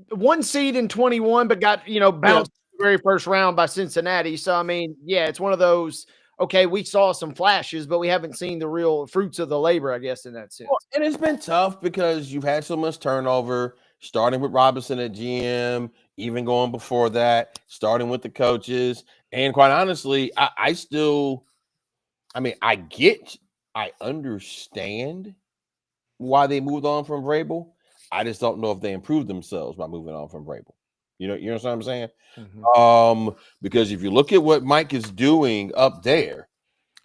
S1: 1 seed in 21, but got, bounced the very first round by Cincinnati. So, I mean, yeah, it's one of those, okay, we saw some flashes, but we haven't seen the real fruits of the labor, I guess, in that sense.
S16: Well, and it's been tough because you've had so much turnover, starting with Robinson at GM, even going before that, starting with the coaches. And quite honestly, I understand why they moved on from Vrabel. I just don't know if they improved themselves by moving on from Vrabel. You know what I'm saying?
S1: Mm-hmm.
S16: Because if you look at what Mike is doing up there,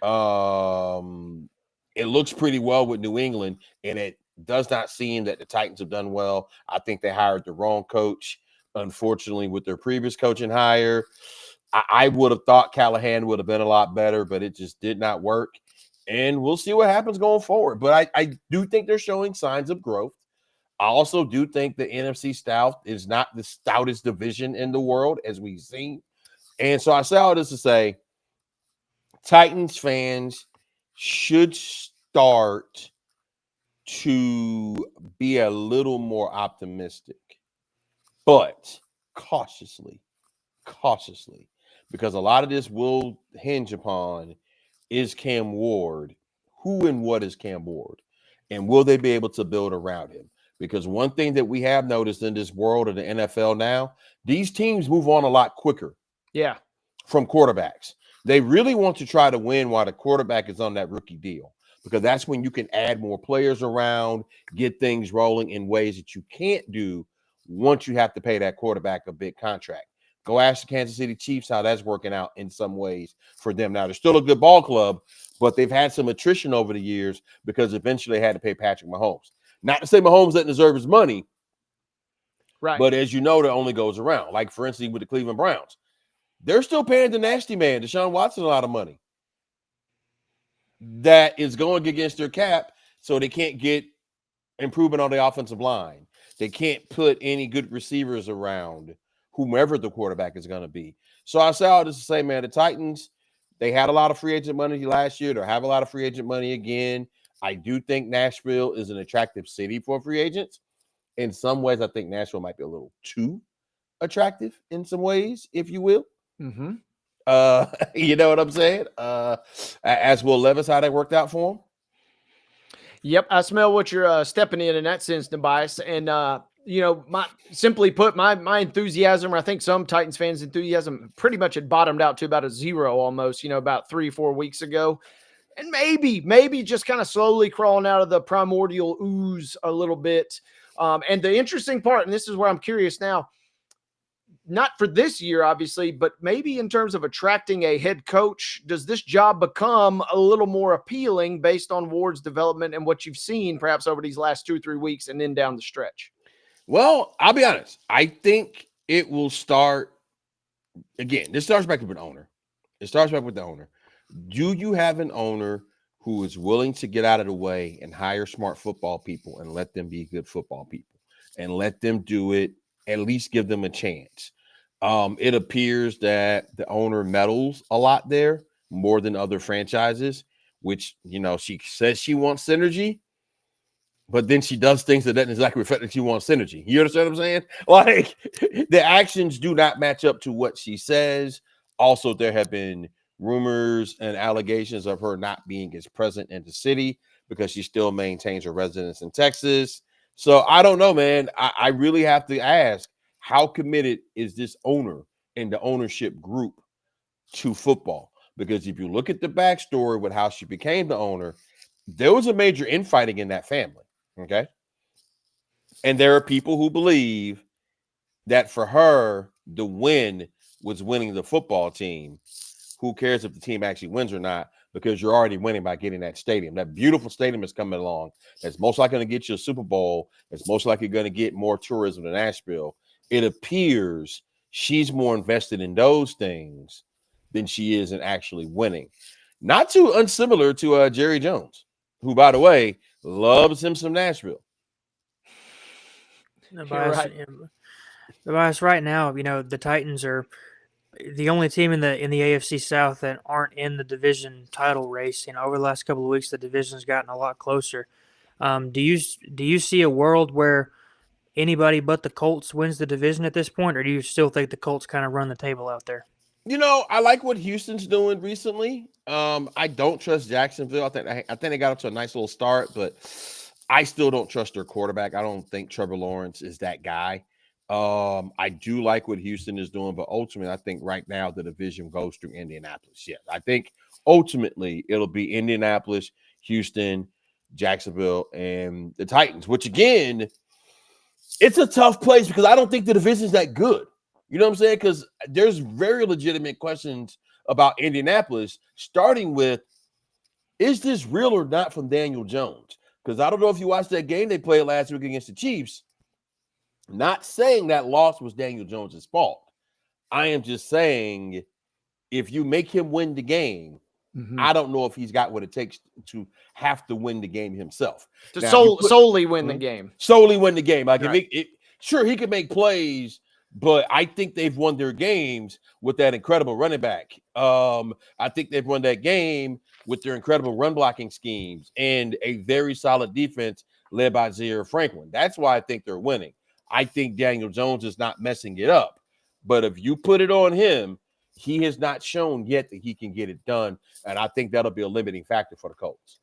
S16: it looks pretty well with New England, and it does not seem that the Titans have done well. I think they hired the wrong coach, unfortunately, with their previous coaching hire. I would have thought Callahan would have been a lot better, but it just did not work. And we'll see what happens going forward. But I do think they're showing signs of growth. I also do think the NFC South is not the stoutest division in the world, as we've seen. And so I say all this to say, Titans fans should start to be a little more optimistic, but cautiously, because a lot of this will hinge upon, is Cam Ward, who and what is Cam Ward, and will they be able to build around him? Because one thing that we have noticed in this world of the NFL now, these teams move on a lot quicker.
S1: Yeah.
S16: From quarterbacks. They really want to try to win while the quarterback is on that rookie deal, because that's when you can add more players around, get things rolling in ways that you can't do once you have to pay that quarterback a big contract. Go ask the Kansas City Chiefs how that's working out in some ways for them. Now, they're still a good ball club, but they've had some attrition over the years because eventually they had to pay Patrick Mahomes. Not to say Mahomes doesn't deserve his money,
S1: right?
S16: But as you know, that only goes around. Like, for instance, with the Cleveland Browns, they're still paying the nasty man, Deshaun Watson, a lot of money. That is going against their cap, so they can't get improvement on the offensive line. They can't put any good receivers around whomever the quarterback is going to be. So I say all this to say, man, the Titans, they had a lot of free agent money last year. They'll have a lot of free agent money again. I do think Nashville is an attractive city for free agents. In some ways, I think Nashville might be a little too attractive in some ways, if you will.
S1: Mm-hmm.
S16: You know what I'm saying? As Will Levis, how that worked out for him.
S1: Yep, I smell what you're stepping in that sense, NUBYJAS. And simply put, my enthusiasm, or I think some Titans fans' enthusiasm, pretty much had bottomed out to about a 0 almost. About 3-4 weeks ago. And maybe just kind of slowly crawling out of the primordial ooze a little bit. And the interesting part, and this is where I'm curious now, not for this year, obviously, but maybe in terms of attracting a head coach, does this job become a little more appealing based on Ward's development and what you've seen perhaps over these last 2 or 3 weeks and then down the stretch?
S16: Well, I'll be honest. I think it will start, again, this starts back with an owner. It starts back with the owner. Do you have an owner who is willing to get out of the way and hire smart football people and let them be good football people and let them do it, at least give them a chance? It appears that the owner meddles a lot there, more than other franchises, which, she says she wants synergy, but then she does things that doesn't exactly reflect that she wants synergy. You understand what I'm saying? Like, the actions do not match up to what she says. Also, there have been rumors and allegations of her not being as present in the city because she still maintains her residence in Texas. So I don't know, man. I really have to ask, how committed is this owner and the ownership group to football? Because if you look at the backstory with how she became the owner, there was a major infighting in that family. Okay. And there are people who believe that for her, the win was winning the football team. Who cares if the team actually wins or not? Because you're already winning by getting that stadium. That beautiful stadium is coming along. That's most likely going to get you a Super Bowl. It's most likely going to get more tourism to Nashville. It appears she's more invested in those things than she is in actually winning. Not too unsimilar to Jerry Jones, who, by the way, loves him some Nashville.
S2: Tobias, right now, the Titans are the only team in the AFC South that aren't in the division title race. Over the last couple of weeks, the division's gotten a lot closer. Do you see a world where anybody but the Colts wins the division at this point, or do you still think the Colts kind of run the table out there?
S16: I like what Houston's doing recently. I don't trust Jacksonville. I think they got up to a nice little start, but I still don't trust their quarterback. I don't think Trevor Lawrence is that guy. I do like what Houston is doing, but ultimately, I think right now the division goes through Indianapolis. Yeah, I think ultimately it'll be Indianapolis, Houston, Jacksonville, and the Titans, which again, it's a tough place because I don't think the division's that good. You know what I'm saying? Because there's very legitimate questions about Indianapolis, starting with, is this real or not from Daniel Jones? Because I don't know if you watched that game they played last week against the Chiefs. Not saying that loss was Daniel Jones' fault. I am just saying if you make him win the game, I don't know if he's got what it takes to have to win the game himself.
S1: To solely win the game.
S16: Solely win the game. Like
S1: Right.
S16: Sure, he could make plays, but I think they've won their games with that incredible running back. I think they've won that game with their incredible run blocking schemes and a very solid defense led by Zaire Franklin. That's why I think they're winning. I think Daniel Jones is not messing it up. But if you put it on him, he has not shown yet that he can get it done. And I think that'll be a limiting factor for the Colts.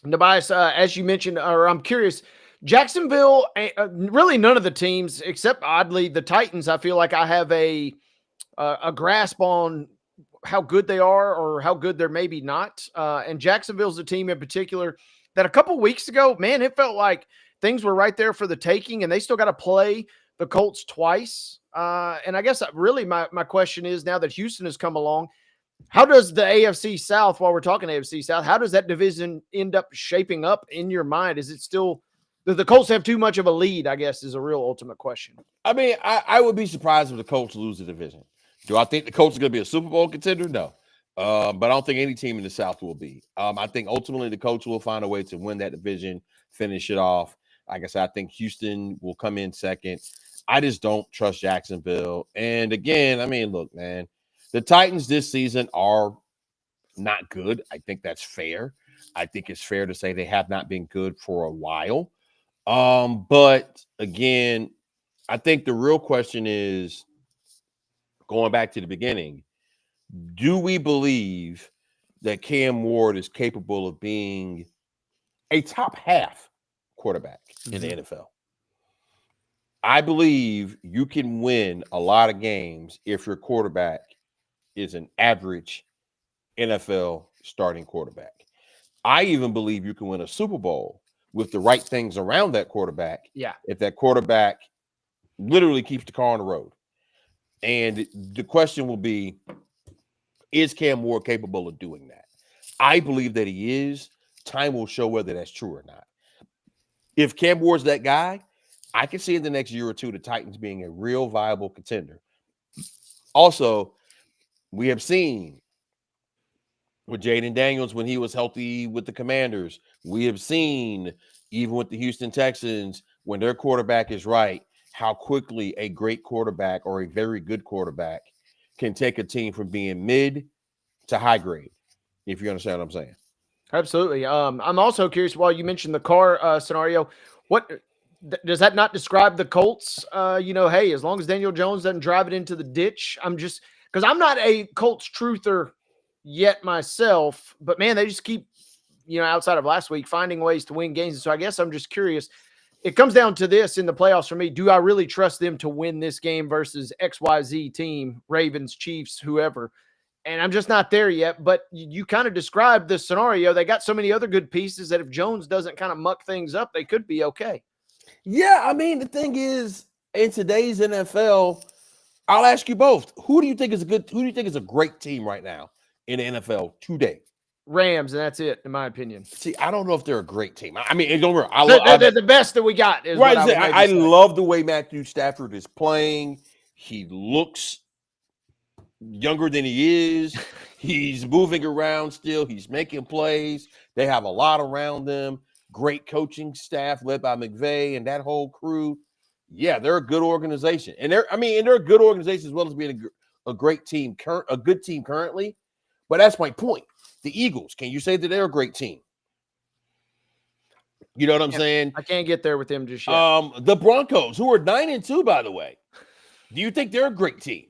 S1: Tobias, as you mentioned, or I'm curious, Jacksonville, really none of the teams, except oddly the Titans, I feel like I have a grasp on how good they are or how good they're maybe not. And Jacksonville's a team in particular that a couple weeks ago, man, it felt like things were right there for the taking, and they still got to play the Colts twice. And I guess really my question is, now that Houston has come along, how does the AFC South, while we're talking AFC South, how does that division end up shaping up in your mind? Is it still, do the Colts have too much of a lead, I guess, is a real ultimate question.
S16: I mean, I would be surprised if the Colts lose the division. Do I think the Colts are going to be a Super Bowl contender? No. But I don't think any team in the South will be. I think ultimately the Colts will find a way to win that division, finish it off. Like I said, I think Houston will come in second. I just don't trust Jacksonville. And again, I mean, look, man, the Titans this season are not good. I think that's fair. I think it's fair to say they have not been good for a while. But again, I think the real question is, going back to the beginning, do we believe that Cam Ward is capable of being a top half quarterback in the NFL? I believe you can win a lot of games if your quarterback is an average NFL starting quarterback. I even believe you can win a Super Bowl with the right things around that quarterback.
S1: Yeah.
S16: If that quarterback literally keeps the car on the road. And the question will be, is Cam Ward capable of doing that? I believe that he is. Time will show whether that's true or not. If Cam Ward's that guy, I can see in the next year or two the Titans being a real viable contender. Also, we have seen with Jaden Daniels when he was healthy with the Commanders. We have seen, even with the Houston Texans, when their quarterback is right, how quickly a great quarterback or a very good quarterback can take a team from being mid to high grade, if you understand what I'm saying.
S1: Absolutely. I'm also curious, while you mentioned the car scenario, what does that not describe the Colts? Hey, as long as Daniel Jones doesn't drive it into the ditch, because I'm not a Colts truther yet myself, but man, they just keep, outside of last week, finding ways to win games. And so I guess I'm just curious. It comes down to this in the playoffs for me. Do I really trust them to win this game versus XYZ team, Ravens, Chiefs, whoever? And I'm just not there yet. But you kind of described this scenario. They got so many other good pieces that if Jones doesn't kind of muck things up, they could be okay.
S16: Yeah, I mean, the thing is, in today's NFL, I'll ask you both. Who do you think is a great team right now in the NFL today?
S1: Rams, and that's it, in my opinion.
S16: See, I don't know if they're a great team. I mean, don't worry.
S1: They're the best that we got. Is
S16: right.
S1: What
S16: I love the way Matthew Stafford is playing. He looks younger than he is. He's moving around still. He's making plays. They have a lot around them. Great coaching staff led by McVay and that whole crew. Yeah, they're a good organization. And they're a good organization as well as being a great team, a good team currently. But that's my point. The Eagles, can you say that they're a great team? You know what I'm saying?
S1: I can't get there with them just yet.
S16: The Broncos, who are 9-2, by the way. Do you think they're a great team?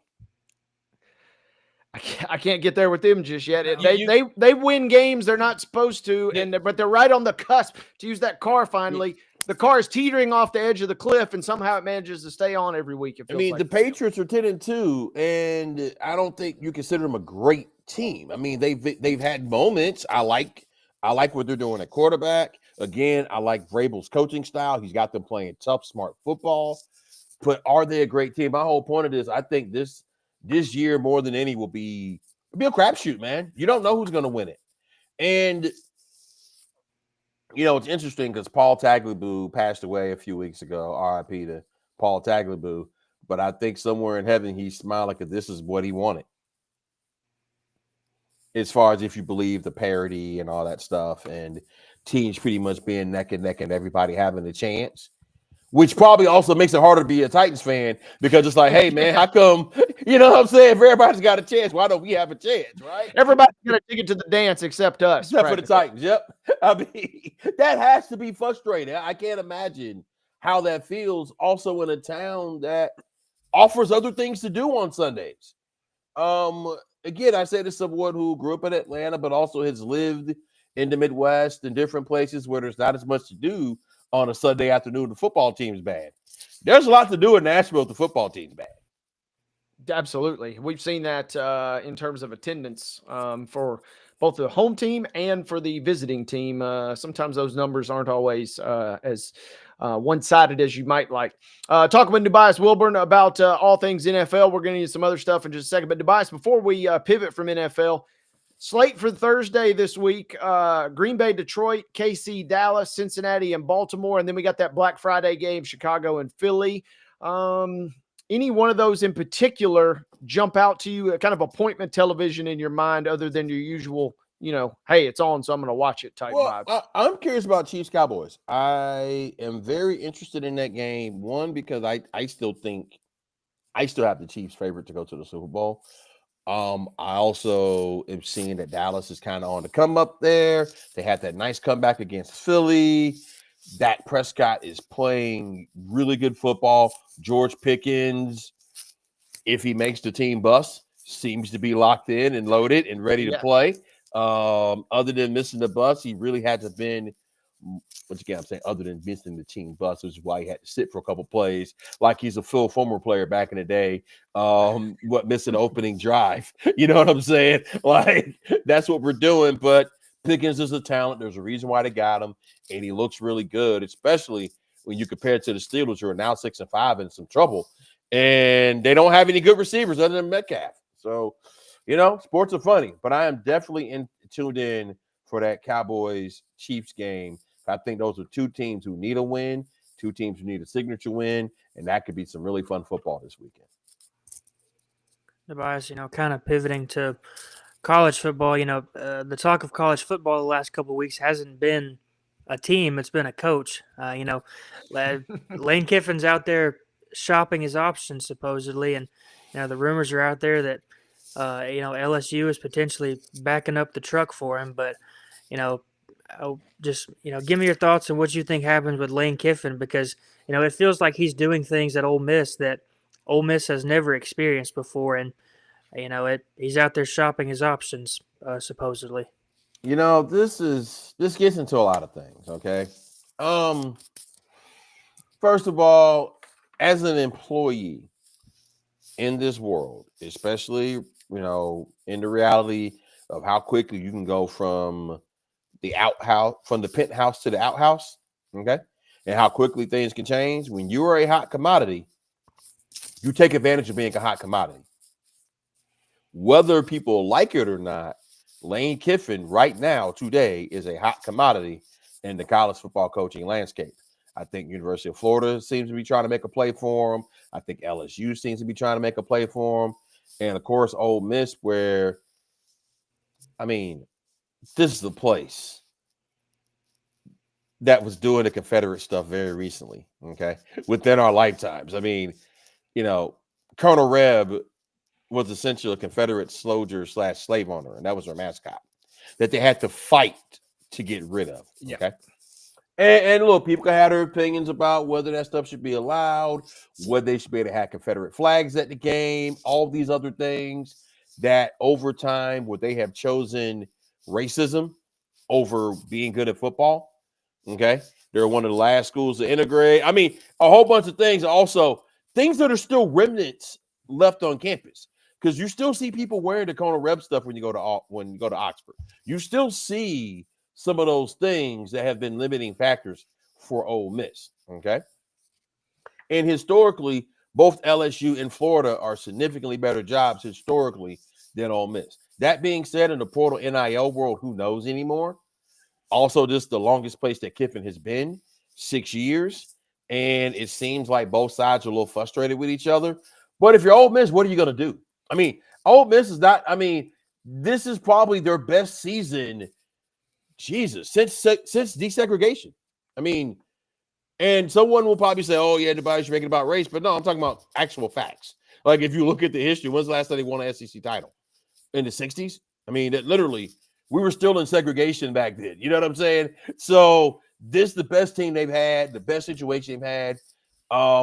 S1: I can't get there with them just yet. They win games they're not supposed to, but they're right on the cusp. To use that car finally, the car is teetering off the edge of the cliff, and somehow it manages to stay on every week.
S16: The Patriots are 10-2, and I don't think you consider them a great team. I mean, they've had moments. I like what they're doing at quarterback. Again, I like Vrabel's coaching style. He's got them playing tough, smart football. But are they a great team? My whole point of this, I think this year more than any will be a crapshoot, man. You don't know who's going to win it. And it's interesting because Paul Tagliabue passed away a few weeks ago. RIP to Paul Tagliabue. But I think somewhere in heaven he's smiling because this is what he wanted. As far as if you believe the parity and all that stuff, and teams pretty much being neck and neck and everybody having a chance, which probably also makes it harder to be a Titans fan because it's like, hey, man, how come, you know what I'm saying? If everybody's got a chance, why don't we have a chance, right?
S1: Everybody's going to take it to the dance except us.
S16: Except for the Titans, yep. I mean, that has to be frustrating. I can't imagine how that feels also in a town that offers other things to do on Sundays. Again, I say this as someone who grew up in Atlanta, but also has lived in the Midwest and different places where there's not as much to do on a Sunday afternoon. The football team's bad. There's a lot to do in Nashville if the football team's bad.
S1: Absolutely. We've seen that in terms of attendance for both the home team and for the visiting team. Sometimes those numbers aren't always as one-sided as you might like. Talking with NUBYJAS WILBORN about all things NFL. We're going to need some other stuff in just a second. But NUBYJAS, before we pivot from NFL, slate for Thursday this week, Green Bay, Detroit, KC, Dallas, Cincinnati, and Baltimore. And then we got that Black Friday game, Chicago and Philly. Any one of those in particular jump out to you, kind of appointment television in your mind other than your usual, hey, it's on, so I'm going to watch it type vibes?
S16: I'm curious about Chiefs Cowboys. I am very interested in that game. One, because I still have the Chiefs favorite to go to the Super Bowl. I also am seeing that Dallas is kind of on the come up there. They had that nice comeback against Philly. Dak Prescott is playing really good football. George Pickens, if he makes the team bus, seems to be locked in and loaded and ready to play. Other than missing the bus, he really had to have been, once again, I'm saying other than missing the team bus, which is why he had to sit for a couple plays, like he's a Phil Fulmer player back in the day, missing the opening drive. You know what I'm saying? Like, that's what we're doing. But Pickens is a talent. There's a reason why they got him, and he looks really good, especially when you compare it to the Steelers, who are now 6-5 in some trouble, and they don't have any good receivers other than Metcalf. So, sports are funny, but I am definitely tuned in for that Cowboys-Chiefs game. I think those are two teams who need a win, two teams who need a signature win, and that could be some really fun football this weekend.
S2: NUBYJAS, kind of pivoting to college football, the talk of college football the last couple of weeks hasn't been a team, it's been a coach. Lane Kiffin's out there shopping his options supposedly, and the rumors are out there that LSU is potentially backing up the truck for him, but just give me your thoughts on what you think happens with Lane Kiffin, because it feels like he's doing things at Ole Miss that Ole Miss has never experienced before, and he's out there shopping his options supposedly.
S16: This gets into a lot of things. Okay, first of all, as an employee in this world, especially in the reality of how quickly you can go from the penthouse to the outhouse, okay, and how quickly things can change. When you are a hot commodity, you take advantage of being a hot commodity. Whether people like it or not, Lane Kiffin right now, today, is a hot commodity in the college football coaching landscape. I think University of Florida seems to be trying to make a play for him. I think LSU seems to be trying to make a play for him. And, of course, Ole Miss, where, this is the place that was doing the Confederate stuff very recently, okay, within our lifetimes. Colonel Reb was essentially a Confederate soldier / slave owner, and that was their mascot that they had to fight to get rid of. Okay. And look, people can have their opinions about whether that stuff should be allowed, whether they should be able to have Confederate flags at the game, all these other things that over time would they have chosen racism over being good at football. Okay. They're one of the last schools to integrate. A whole bunch of things. Also, things that are still remnants left on campus. Because you still see people wearing the Colonel Reb stuff when you go to Oxford. You still see some of those things that have been limiting factors for Ole Miss. Okay. And historically, both LSU and Florida are significantly better jobs historically than Ole Miss. That being said, in the portal NIL world, who knows anymore? Also, this is the longest place that Kiffin has been, 6 years. And it seems like both sides are a little frustrated with each other. But if you're Ole Miss, what are you going to do? Ole Miss is not, this is probably their best season, since desegregation. And someone will probably say, oh, yeah, everybody should make it about race. But no, I'm talking about actual facts. Like, if you look at the history, when's the last time they won an SEC title? In the 60s? That literally, we were still in segregation back then. You know what I'm saying? So this is the best team they've had, the best situation they've had.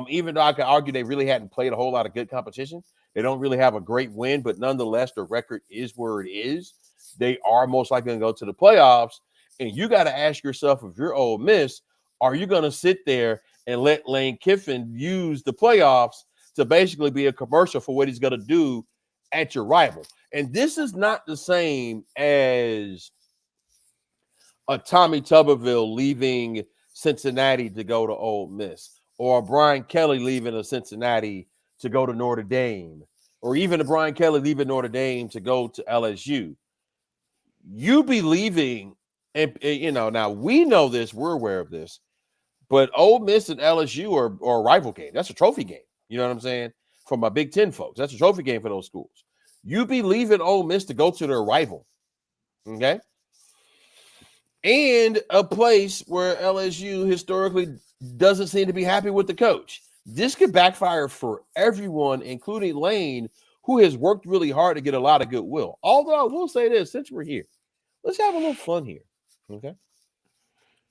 S16: Even though I could argue they really hadn't played a whole lot of good competition. They don't really have a great win, but nonetheless, the record is where it is. They are most likely going to go to the playoffs. And you got to ask yourself, if you're Ole Miss, are you going to sit there and let Lane Kiffin use the playoffs to basically be a commercial for what he's going to do at your rival? And this is not the same as a Tommy Tuberville leaving Cincinnati to go to Ole Miss, or a Brian Kelly leaving Cincinnati to go to Notre Dame, or even a Brian Kelly leaving Notre Dame to go to LSU. You be leaving, and now we know this, we're aware of this, but Ole Miss and LSU are a rival game. That's a trophy game. You know what I'm saying? From my Big Ten folks, that's a trophy game for those schools. You be leaving Ole Miss to go to their rival, okay? And a place where LSU historically doesn't seem to be happy with the coach. This could backfire for everyone, including Lane, who has worked really hard to get a lot of goodwill. Although I will say this, since we're here, let's have a little fun here, okay?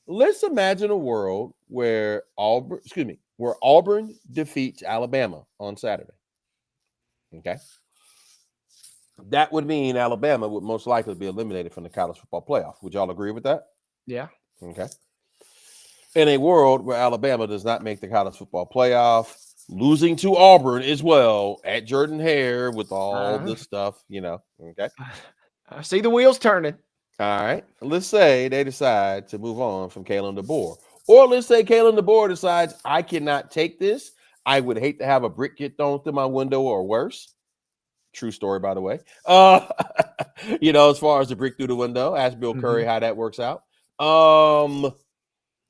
S16: Let's imagine a world where Auburn defeats Alabama on Saturday, okay? That would mean Alabama would most likely be eliminated from the college football playoff. Would y'all agree with that?
S1: Yeah.
S16: Okay. In a world where Alabama does not make the college football playoff, losing to Auburn as well at Jordan-Hare with all this stuff, okay?
S1: I see the wheels turning.
S16: All right. Let's say they decide to move on from Kalen DeBoer. Or let's say Kalen DeBoer decides, I cannot take this. I would hate to have a brick get thrown through my window or worse. True story, by the way. As far as the brick through the window, ask Bill Curry how that works out.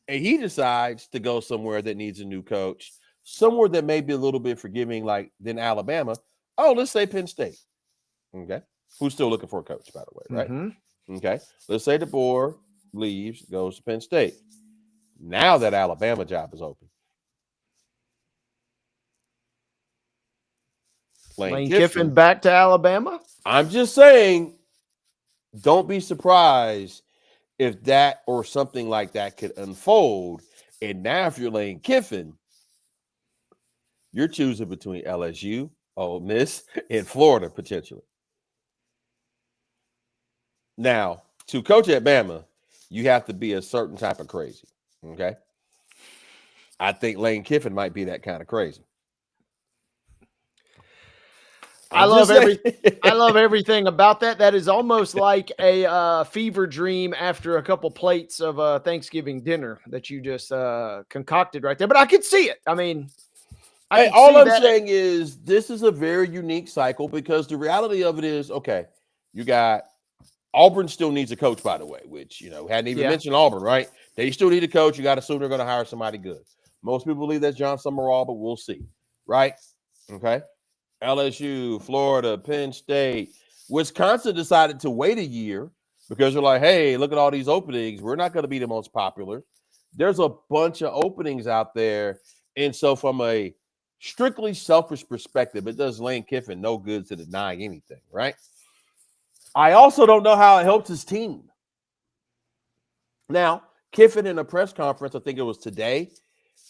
S16: And he decides to go somewhere that needs a new coach, somewhere that may be a little bit forgiving than Alabama. Oh, let's say Penn State. Okay. Who's still looking for a coach, by the way, right? Okay. Let's say DeBoer leaves, goes to Penn State. Now that Alabama job is open.
S1: Lane Kiffin back to Alabama?
S16: I'm just saying, don't be surprised if that or something like that could unfold. And now if you're Lane Kiffin, you're choosing between LSU, Ole Miss, and Florida potentially. Now, to coach at Bama, you have to be a certain type of crazy. Okay. I think Lane Kiffin might be that kind of crazy.
S1: I love everything about that. That is almost like a fever dream after a couple plates of Thanksgiving dinner that you just concocted right there. But I could see it. I mean,
S16: all I'm saying is this is a very unique cycle because the reality of it is, okay, you got Auburn still needs a coach, by the way, which, hadn't even mentioned Auburn, right? They still need a coach. You got to assume they're going to hire somebody good. Most people believe that's John Summerall, but we'll see, right? Okay. LSU, Florida, Penn State, Wisconsin decided to wait a year because they're like, hey, look at all these openings. We're not going to be the most popular. There's a bunch of openings out there. And so from a strictly selfish perspective, it does Lane Kiffin no good to deny anything, right? I also don't know how it helps his team. Now, Kiffin in a press conference, I think it was today,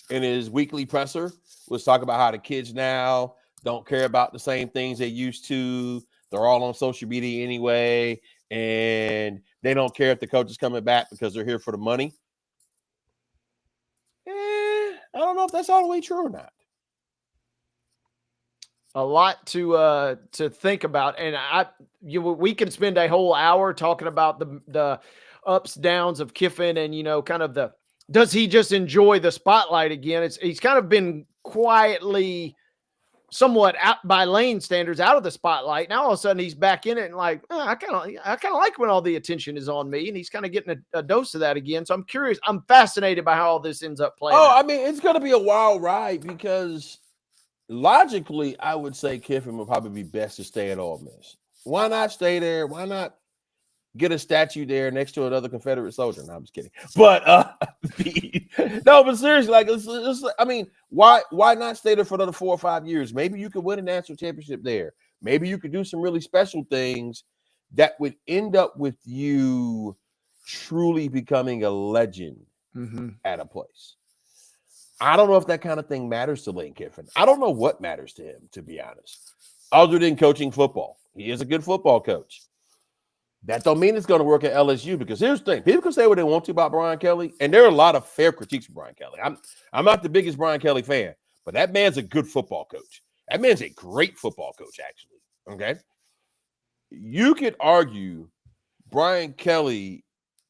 S16: in his weekly presser, was talking about how the kids now don't care about the same things they used to. They're all on social media anyway, and they don't care if the coach is coming back because they're here for the money. I don't know if that's all the way true or not.
S1: A lot to think about, and we can spend a whole hour talking about the ups downs of Kiffin, and kind of does he just enjoy the spotlight again? He's kind of been quietly, somewhat out by Lane standards, out of the spotlight. Now all of a sudden he's back in it, and like, I kind of like when all the attention is on me, and he's kind of getting a dose of that again. So I'm curious. I'm fascinated by how all this ends up playing.
S16: I mean, it's going to be a wild ride because logically, I would say Kiffin would probably be best to stay at Ole Miss. Why not stay there? Why not get a statue there next to another Confederate soldier? No, I'm just kidding. But no, but seriously, like, I mean, why not stay there for another 4 or 5 years? Maybe you could win a national championship there. Maybe you could do some really special things that would end up with you truly becoming a legend at a place. I don't know if that kind of thing matters to Lane Kiffin. I don't know what matters to him, to be honest, other than coaching football. He is a good football coach. That don't mean it's going to work at LSU, because here's the thing. People can say what they want to about Brian Kelly, and there are a lot of fair critiques of Brian Kelly. I'm not the biggest Brian Kelly fan, but that man's a good football coach. That man's a great football coach, actually. Okay? You could argue Brian Kelly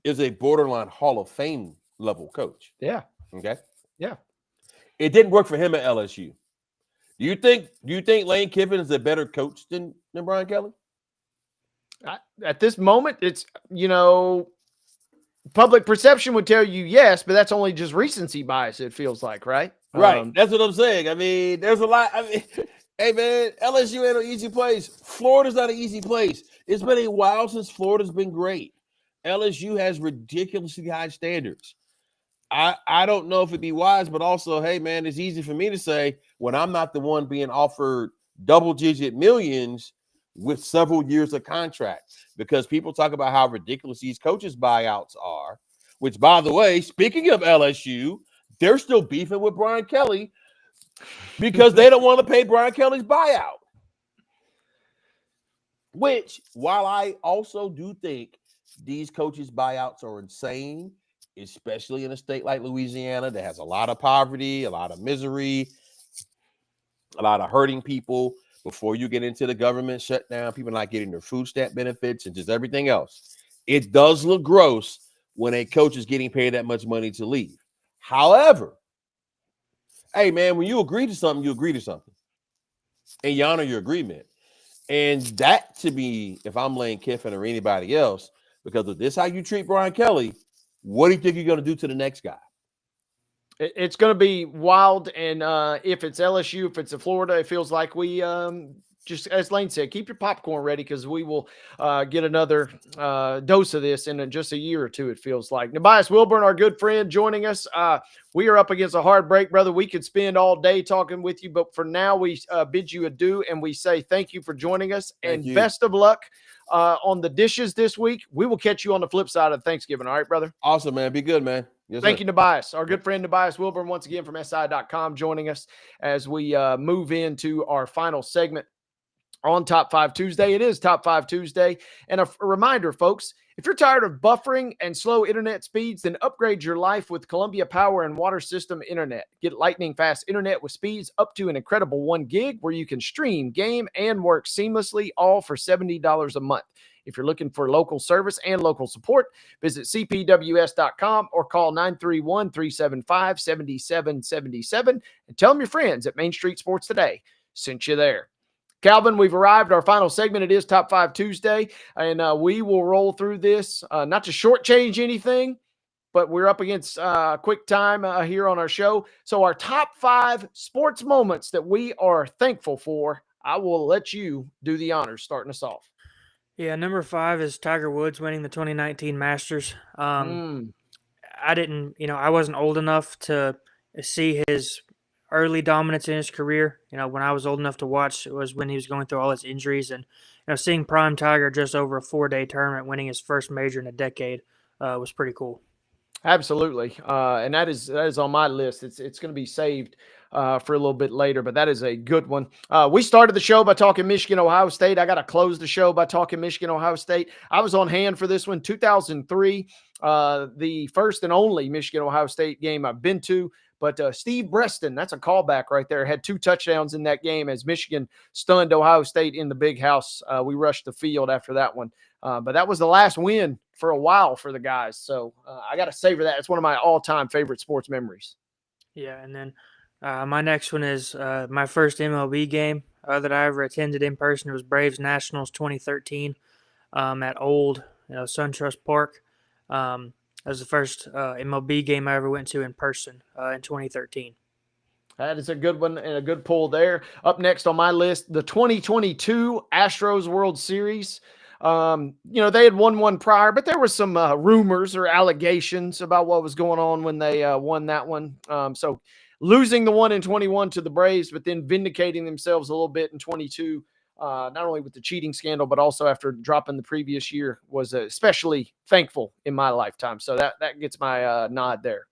S16: is a borderline Hall of Fame level coach.
S1: Yeah.
S16: Okay?
S1: Yeah.
S16: It didn't work for him at LSU. Do you think Lane Kiffin is a better coach than Brian Kelly?
S1: At this moment, it's, public perception would tell you yes, but that's only just recency bias, it feels like, right?
S16: Right. That's what I'm saying. I mean, there's a lot. I mean, hey, man, LSU ain't an easy place. Florida's not an easy place. It's been a while since Florida's been great. LSU has ridiculously high standards. I don't know if it'd be wise, but also, hey, man, it's easy for me to say when I'm not the one being offered double-digit millions with several years of contract, because people talk about how ridiculous these coaches' buyouts are, which, by the way, speaking of LSU, they're still beefing with Brian Kelly because they don't want to pay Brian Kelly's buyout. Which, while I also do think these coaches' buyouts are insane, especially in a state like Louisiana that has a lot of poverty, a lot of misery, a lot of hurting people. Before you get into the government shutdown, people not getting their food stamp benefits and just everything else. It does look gross when a coach is getting paid that much money to leave. However, hey, man, when you agree to something, you agree to something. And you honor your agreement. And that, to me, if I'm Lane Kiffin or anybody else, because of this, how you treat Brian Kelly, what do you think you're going to do to the next guy?
S1: It's going to be wild. And if it's LSU, if it's a Florida, it feels like we just, as Lane said, keep your popcorn ready because we will get another dose of this in just a year or two, it feels like. NUBYJAS Wilburn, our good friend, joining us. We are up against a hard break, brother. We could spend all day talking with you, but for now, we bid you adieu and we say thank you for joining us and best of luck on the dishes this week. We will catch you on the flip side of Thanksgiving. All right, brother?
S16: Awesome, man. Be good, man. Yes,
S1: Thank
S16: sir.
S1: you, NUBYJAS. Our good friend NUBYJAS Wilburn, once again from SI.com, joining us as we move into our final segment on Top 5 Tuesday. It is Top 5 Tuesday. And a reminder, folks, if you're tired of buffering and slow internet speeds, then upgrade your life with Columbia Power and Water System Internet. Get lightning fast internet with speeds up to an incredible 1 gig where you can stream, game, and work seamlessly, all for $70 a month. If you're looking for local service and local support, visit cpws.com or call 931-375-7777 and tell them your friends at Main Street Sports Today sent you there. Calvin, we've arrived at our final segment. It is Top 5 Tuesday, and we will roll through this, not to shortchange anything, but we're up against quick time here on our show. So our top 5 sports moments that we are thankful for, I will let you do the honors starting us off.
S2: Yeah, number 5 is Tiger Woods winning the 2019 Masters. I wasn't old enough to see his early dominance in his career. When I was old enough to watch, it was when he was going through all his injuries, and seeing prime Tiger just over a 4-day tournament, winning his first major in a decade, was pretty cool.
S1: Absolutely, and that is on my list. It's going to be saved for a little bit later, but that is a good one. We started the show by talking Michigan, Ohio State. I got to close the show by talking Michigan, Ohio State. I was on hand for this one, 2003, the first and only Michigan, Ohio State game I've been to. But Steve Breston, that's a callback right there, had 2 touchdowns in that game as Michigan stunned Ohio State in the big house. We rushed the field after that one. But that was the last win for a while for the guys. So I got to savor that. It's one of my all-time favorite sports memories.
S2: Yeah, and then my next one is my first MLB game that I ever attended in person. It was Braves Nationals 2013 at old SunTrust Park. That was the first MLB game I ever went to in person in 2013.
S1: That is a good one and a good pull there. Up next on my list, the 2022 Astros World Series. They had won one prior, but there were some rumors or allegations about what was going on when they won that one. So losing the one in 21 to the Braves, but then vindicating themselves a little bit in 22, not only with the cheating scandal, but also after dropping the previous year, was especially thankful in my lifetime. So that gets my nod there.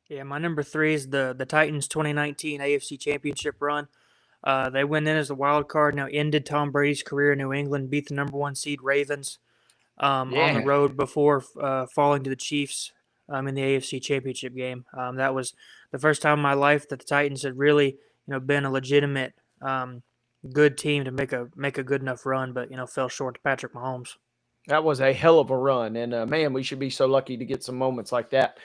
S2: Yeah, my number 3 is the Titans 2019 AFC Championship run. They went in as the wild card. Now ended Tom Brady's career in New England, beat the number 1 seed Ravens on the road before falling to the Chiefs in the AFC Championship game. That was the first time in my life that the Titans had really been a legitimate good team to make a good enough run, but fell short to Patrick Mahomes.
S1: That was a hell of a run, and man, we should be so lucky to get some moments like that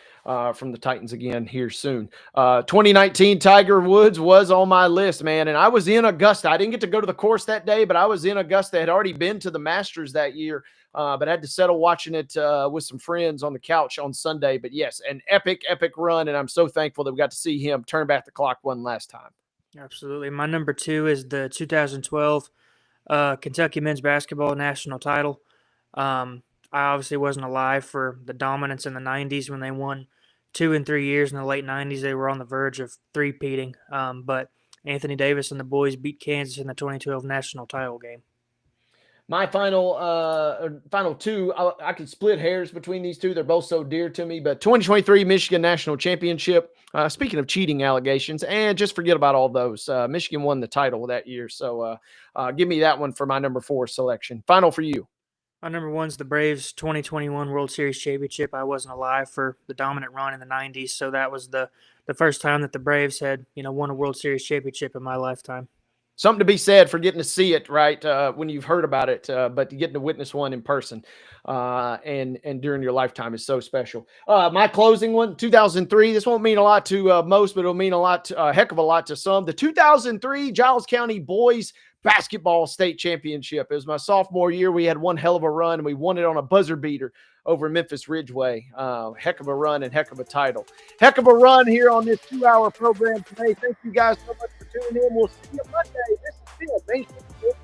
S1: from the Titans again here soon. 2019 Tiger Woods was on my list, man, and I was in Augusta. I didn't get to go to the course that day, but I was in Augusta. I had already been to the Masters that year, but I had to settle watching it with some friends on the couch on Sunday. But yes, an epic run, and I'm so thankful that we got to see him turn back the clock one last time.
S2: Absolutely. My number 2 is the 2012 Kentucky men's basketball national title. I obviously wasn't alive for the dominance in the 90s when they won 2 and 3 years in the late 90s. They were on the verge of three-peating, but Anthony Davis and the boys beat Kansas in the 2012 national title game.
S1: My final 2, I could split hairs between these two. They're both so dear to me. But 2023 Michigan National Championship, speaking of cheating allegations, and just forget about all those. Michigan won the title that year. So give me that one for my number 4 selection. Final for you.
S2: My number 1's the Braves 2021 World Series Championship. I wasn't alive for the dominant run in the 90s, so that was the first time that the Braves had won a World Series championship in my lifetime.
S1: Something to be said for getting to see it, right, when you've heard about it, but getting to witness one in person and during your lifetime is so special. My closing one, 2003, this won't mean a lot to most, but it'll mean a heck of a lot to some. The 2003 Giles County Boys Basketball State Championship. It was my sophomore year. We had one hell of a run, and we won it on a buzzer beater over Memphis Ridgeway. Heck of a run and heck of a title. Heck of a run here on this 2-hour program today. Thank you guys so much for tuning in. We'll see you Monday. This is Main Street Sports